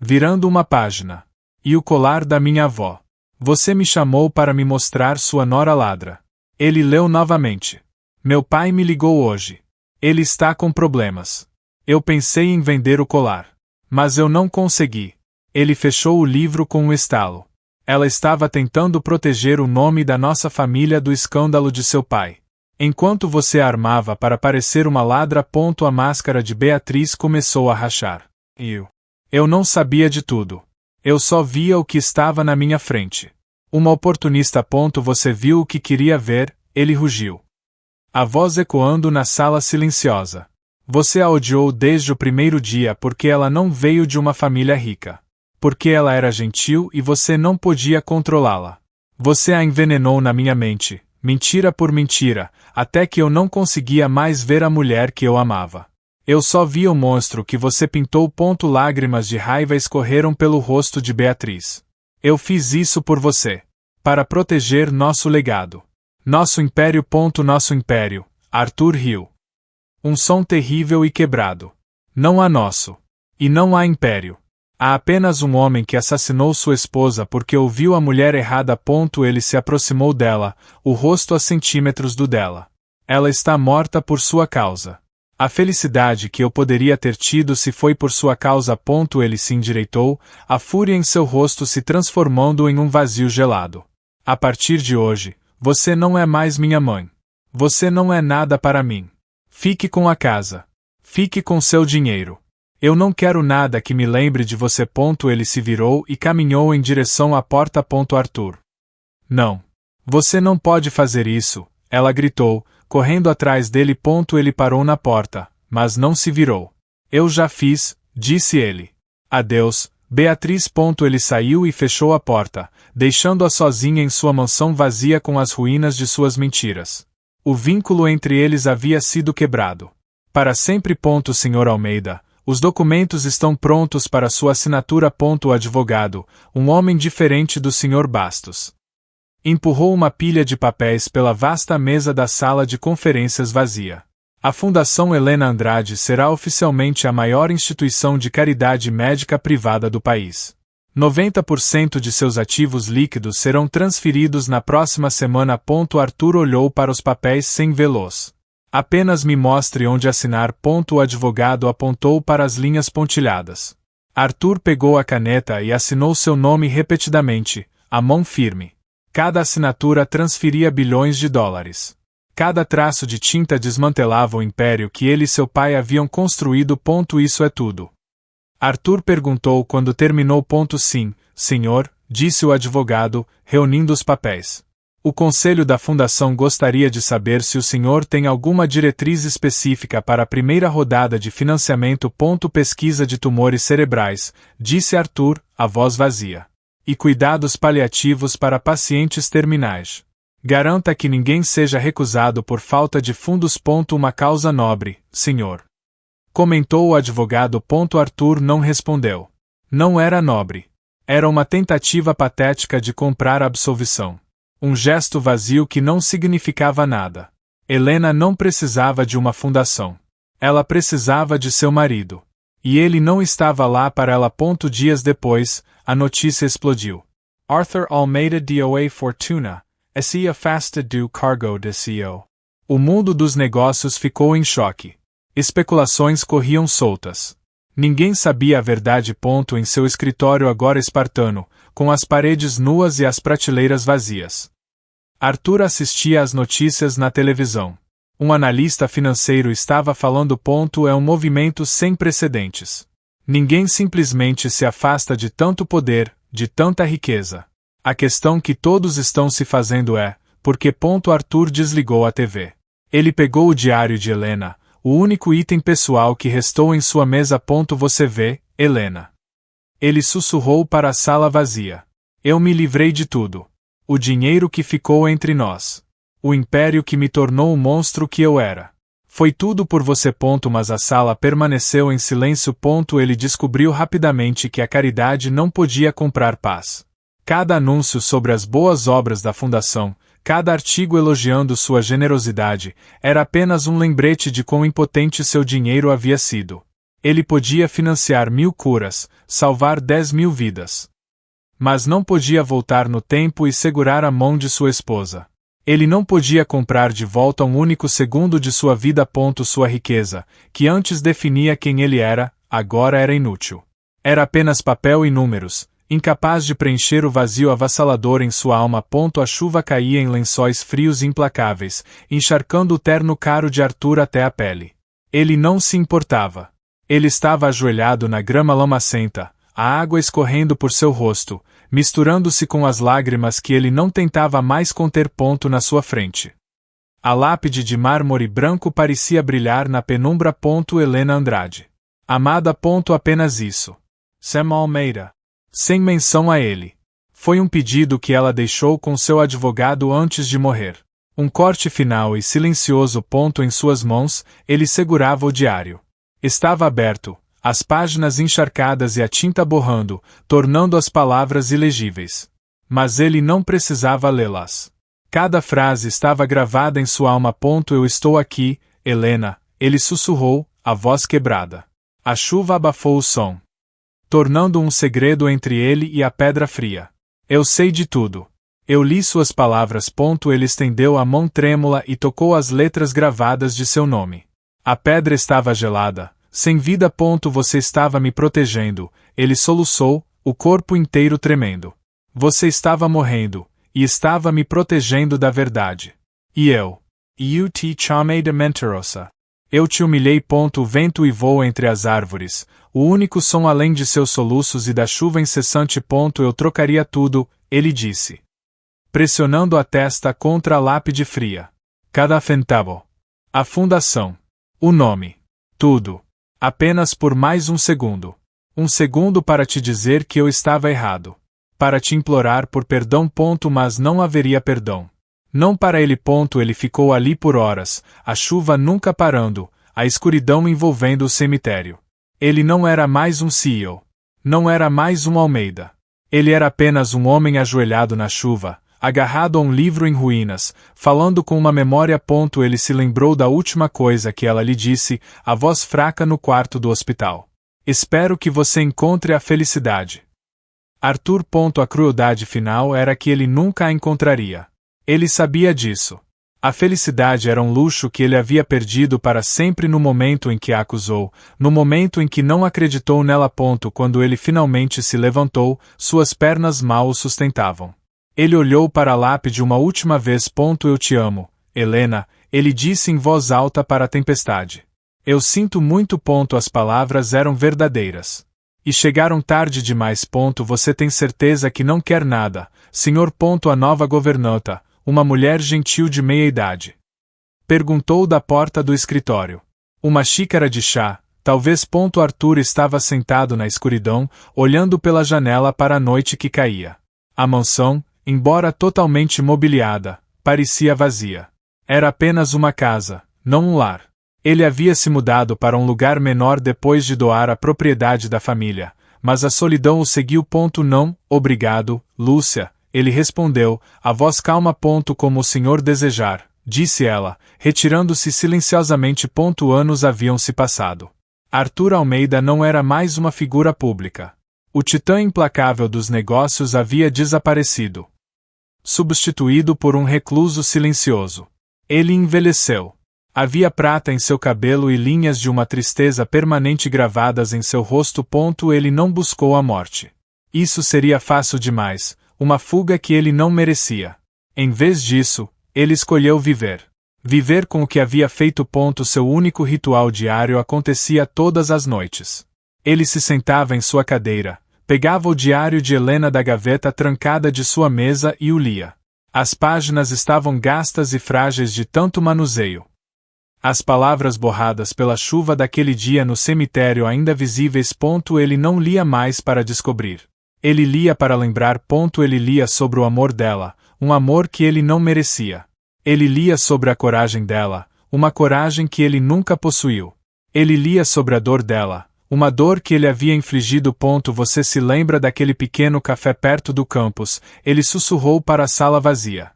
virando uma página. E o colar da minha avó. Você me chamou para me mostrar sua nora ladra. Ele leu novamente. Meu pai me ligou hoje. Ele está com problemas. Eu pensei em vender o colar. Mas eu não consegui. Ele fechou o livro com um estalo. Ela estava tentando proteger o nome da nossa família do escândalo de seu pai. Enquanto você a armava para parecer uma ladra. A máscara de Beatriz começou a rachar. Eu não sabia de tudo. Eu só via o que estava na minha frente. Uma oportunista. Você viu o que queria ver, ele rugiu. A voz ecoando na sala silenciosa. Você a odiou desde o primeiro dia porque ela não veio de uma família rica. Porque ela era gentil e você não podia controlá-la. Você a envenenou na minha mente, mentira por mentira, até que eu não conseguia mais ver a mulher que eu amava. Eu só via o monstro que você pintou. Lágrimas de raiva escorreram pelo rosto de Beatriz. Eu fiz isso por você. Para proteger nosso legado. Nosso império. Nosso império. Arthur riu. Um som terrível e quebrado. Não há nosso. E não há império. Há apenas um homem que assassinou sua esposa porque ouviu a mulher errada. Ele se aproximou dela, o rosto a centímetros do dela. Ela está morta por sua causa. A felicidade que eu poderia ter tido se foi por sua causa. Ele se endireitou, a fúria em seu rosto se transformando em um vazio gelado. A partir de hoje, você não é mais minha mãe. Você não é nada para mim. Fique com a casa. Fique com seu dinheiro. Eu não quero nada que me lembre de você. Ele se virou e caminhou em direção à porta. Arthur. Não. Você não pode fazer isso, ela gritou, correndo atrás dele. Ele parou na porta, mas não se virou. Eu já fiz, disse ele. Adeus, Beatriz. Ele saiu e fechou a porta, deixando-a sozinha em sua mansão vazia com as ruínas de suas mentiras. O vínculo entre eles havia sido quebrado. Para sempre. Sr. Almeida, os documentos estão prontos para sua assinatura. O advogado, um homem diferente do Sr. Bastos, empurrou uma pilha de papéis pela vasta mesa da sala de conferências vazia. A Fundação Helena Andrade será oficialmente a maior instituição de caridade médica privada do país. 90% de seus ativos líquidos serão transferidos na próxima semana. Arthur olhou para os papéis sem vê-los. Apenas me mostre onde assinar. O advogado apontou para as linhas pontilhadas. Arthur pegou a caneta e assinou seu nome repetidamente, a mão firme. Cada assinatura transferia bilhões de dólares. Cada traço de tinta desmantelava o império que ele e seu pai haviam construído. Isso é tudo? Arthur perguntou quando terminou. Sim, senhor, disse o advogado, reunindo os papéis. O conselho da fundação gostaria de saber se o senhor tem alguma diretriz específica para a primeira rodada de financiamento. Pesquisa de tumores cerebrais, disse Arthur, a voz vazia. E cuidados paliativos para pacientes terminais. Garanta que ninguém seja recusado por falta de fundos. Uma causa nobre, senhor. Comentou o advogado. Arthur não respondeu. Não era nobre. Era uma tentativa patética de comprar absolvição. Um gesto vazio que não significava nada. Helena não precisava de uma fundação. Ela precisava de seu marido. E ele não estava lá para ela. Dias depois, a notícia explodiu. Arthur Almeida DOA Fortuna, SE afasted do cargo de CEO. O mundo dos negócios ficou em choque. Especulações corriam soltas. Ninguém sabia a verdade. Em seu escritório agora espartano, com as paredes nuas e as prateleiras vazias. Arthur assistia às notícias na televisão. Um analista financeiro estava falando. É um movimento sem precedentes. Ninguém simplesmente se afasta de tanto poder, de tanta riqueza. A questão que todos estão se fazendo é, por que? Arthur desligou a TV. Ele pegou o diário de Helena, o único item pessoal que restou em sua mesa. Você vê, Helena. Ele sussurrou para a sala vazia. Eu me livrei de tudo. O dinheiro que ficou entre nós. O império que me tornou o monstro que eu era. Foi tudo por você. Mas a sala permaneceu em silêncio. Ele descobriu rapidamente que a caridade não podia comprar paz. Cada anúncio sobre as boas obras da fundação, cada artigo elogiando sua generosidade, era apenas um lembrete de quão impotente seu dinheiro havia sido. Ele podia financiar 1000 curas, salvar 10.000 vidas. Mas não podia voltar no tempo e segurar a mão de sua esposa. Ele não podia comprar de volta um único segundo de sua vida. Sua riqueza, que antes definia quem ele era, agora era inútil. Era apenas papel e números, incapaz de preencher o vazio avassalador em sua alma. A chuva caía em lençóis frios e implacáveis, encharcando o terno caro de Arthur até a pele. Ele não se importava. Ele estava ajoelhado na grama lamacenta, a água escorrendo por seu rosto, misturando-se com as lágrimas que ele não tentava mais conter. Na sua frente. A lápide de mármore branco parecia brilhar na penumbra. Helena Andrade. Amada. Apenas isso. Sam Almeida. Sem menção a ele. Foi um pedido que ela deixou com seu advogado antes de morrer. Um corte final e silencioso. Em suas mãos, ele segurava o diário. Estava aberto, as páginas encharcadas e a tinta borrando, tornando as palavras ilegíveis. Mas ele não precisava lê-las. Cada frase estava gravada em sua alma. Eu estou aqui, Helena, ele sussurrou, a voz quebrada. A chuva abafou o som, tornando um segredo entre ele e a pedra fria. Eu sei de tudo. Eu li suas palavras. Ele estendeu a mão trêmula e tocou as letras gravadas de seu nome. A pedra estava gelada, sem vida. Você estava me protegendo, ele soluçou, o corpo inteiro tremendo. Você estava morrendo, e estava me protegendo da verdade. E eu te chamei de mentirosa. Eu te humilhei. O vento uivou entre as árvores, o único som além de seus soluços e da chuva incessante. Eu trocaria tudo, ele disse, pressionando a testa contra a lápide fria. Cada centavo. A fundação. O nome. Tudo. Apenas por mais um segundo. Um segundo para te dizer que eu estava errado. Para te implorar por perdão. Mas não haveria perdão. Não para ele. Ele ficou ali por horas, a chuva nunca parando, a escuridão envolvendo o cemitério. Ele não era mais um CEO. Não era mais um Almeida. Ele era apenas um homem ajoelhado na chuva, agarrado a um livro em ruínas, falando com uma memória. Ele se lembrou da última coisa que ela lhe disse, a voz fraca no quarto do hospital. Espero que você encontre a felicidade. Arthur. A crueldade final era que ele nunca a encontraria. Ele sabia disso. A felicidade era um luxo que ele havia perdido para sempre no momento em que a acusou, no momento em que não acreditou nela. Quando ele finalmente se levantou, suas pernas mal o sustentavam. Ele olhou para a lápide uma última vez. Eu te amo, Helena, ele disse em voz alta para a tempestade. Eu sinto muito. As palavras eram verdadeiras. E chegaram tarde demais. Você tem certeza que não quer nada, senhor. A nova governanta, uma mulher gentil de meia-idade, perguntou da porta do escritório. Uma xícara de chá, talvez. Arthur estava sentado na escuridão, olhando pela janela para a noite que caía. A mansão, embora totalmente mobiliada, parecia vazia. Era apenas uma casa, não um lar. Ele havia se mudado para um lugar menor depois de doar a propriedade da família, mas a solidão o seguiu. Não, obrigado, Lúcia, ele respondeu, a voz calma. Como o senhor desejar, disse ela, retirando-se silenciosamente. Anos haviam se passado. Arthur Almeida não era mais uma figura pública. O titã implacável dos negócios havia desaparecido, substituído por um recluso silencioso. Ele envelheceu. Havia prata em seu cabelo e linhas de uma tristeza permanente gravadas em seu rosto. Ele não buscou a morte. Isso seria fácil demais, uma fuga que ele não merecia. Em vez disso, ele escolheu viver. Viver com o que havia feito. Seu único ritual diário acontecia todas as noites. Ele se sentava em sua cadeira, pegava o diário de Helena da gaveta trancada de sua mesa e o lia. As páginas estavam gastas e frágeis de tanto manuseio. As palavras borradas pela chuva daquele dia no cemitério ainda visíveis. Ele não lia mais para descobrir. Ele lia para lembrar. Ele lia sobre o amor dela, um amor que ele não merecia. Ele lia sobre a coragem dela, uma coragem que ele nunca possuiu. Ele lia sobre a dor dela, uma dor que ele havia infligido. Você se lembra daquele pequeno café perto do campus? Ele sussurrou para a sala vazia.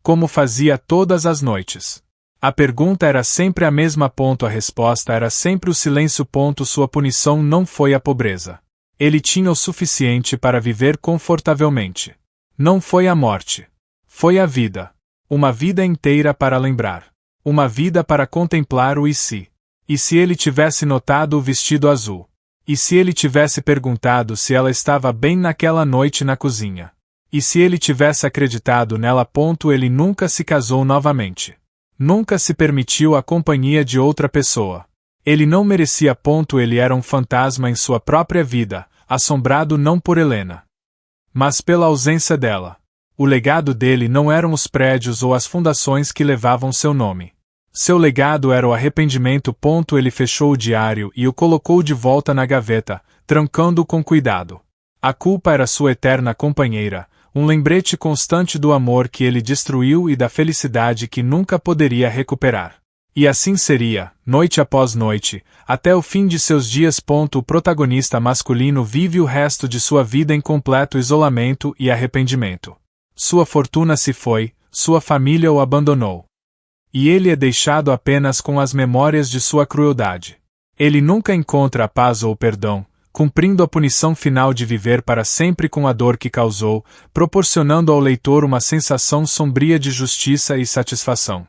Como fazia todas as noites. A pergunta era sempre a mesma. A resposta era sempre o silêncio. Sua punição não foi a pobreza. Ele tinha o suficiente para viver confortavelmente. Não foi a morte. Foi a vida. Uma vida inteira para lembrar. Uma vida para contemplar o e se. E se ele tivesse notado o vestido azul? E se ele tivesse perguntado se ela estava bem naquela noite na cozinha? E se ele tivesse acreditado nela? Ele nunca se casou novamente. Nunca se permitiu a companhia de outra pessoa. Ele não merecia. Ele era um fantasma em sua própria vida, assombrado não por Helena, mas pela ausência dela. O legado dele não eram os prédios ou as fundações que levavam seu nome. Seu legado era o arrependimento. Ele fechou o diário e o colocou de volta na gaveta, trancando-o com cuidado. A culpa era sua eterna companheira, um lembrete constante do amor que ele destruiu e da felicidade que nunca poderia recuperar. E assim seria, noite após noite, até o fim de seus dias. O protagonista masculino vive o resto de sua vida em completo isolamento e arrependimento. Sua fortuna se foi, sua família o abandonou. E ele é deixado apenas com as memórias de sua crueldade. Ele nunca encontra a paz ou o perdão, cumprindo a punição final de viver para sempre com a dor que causou, proporcionando ao leitor uma sensação sombria de justiça e satisfação.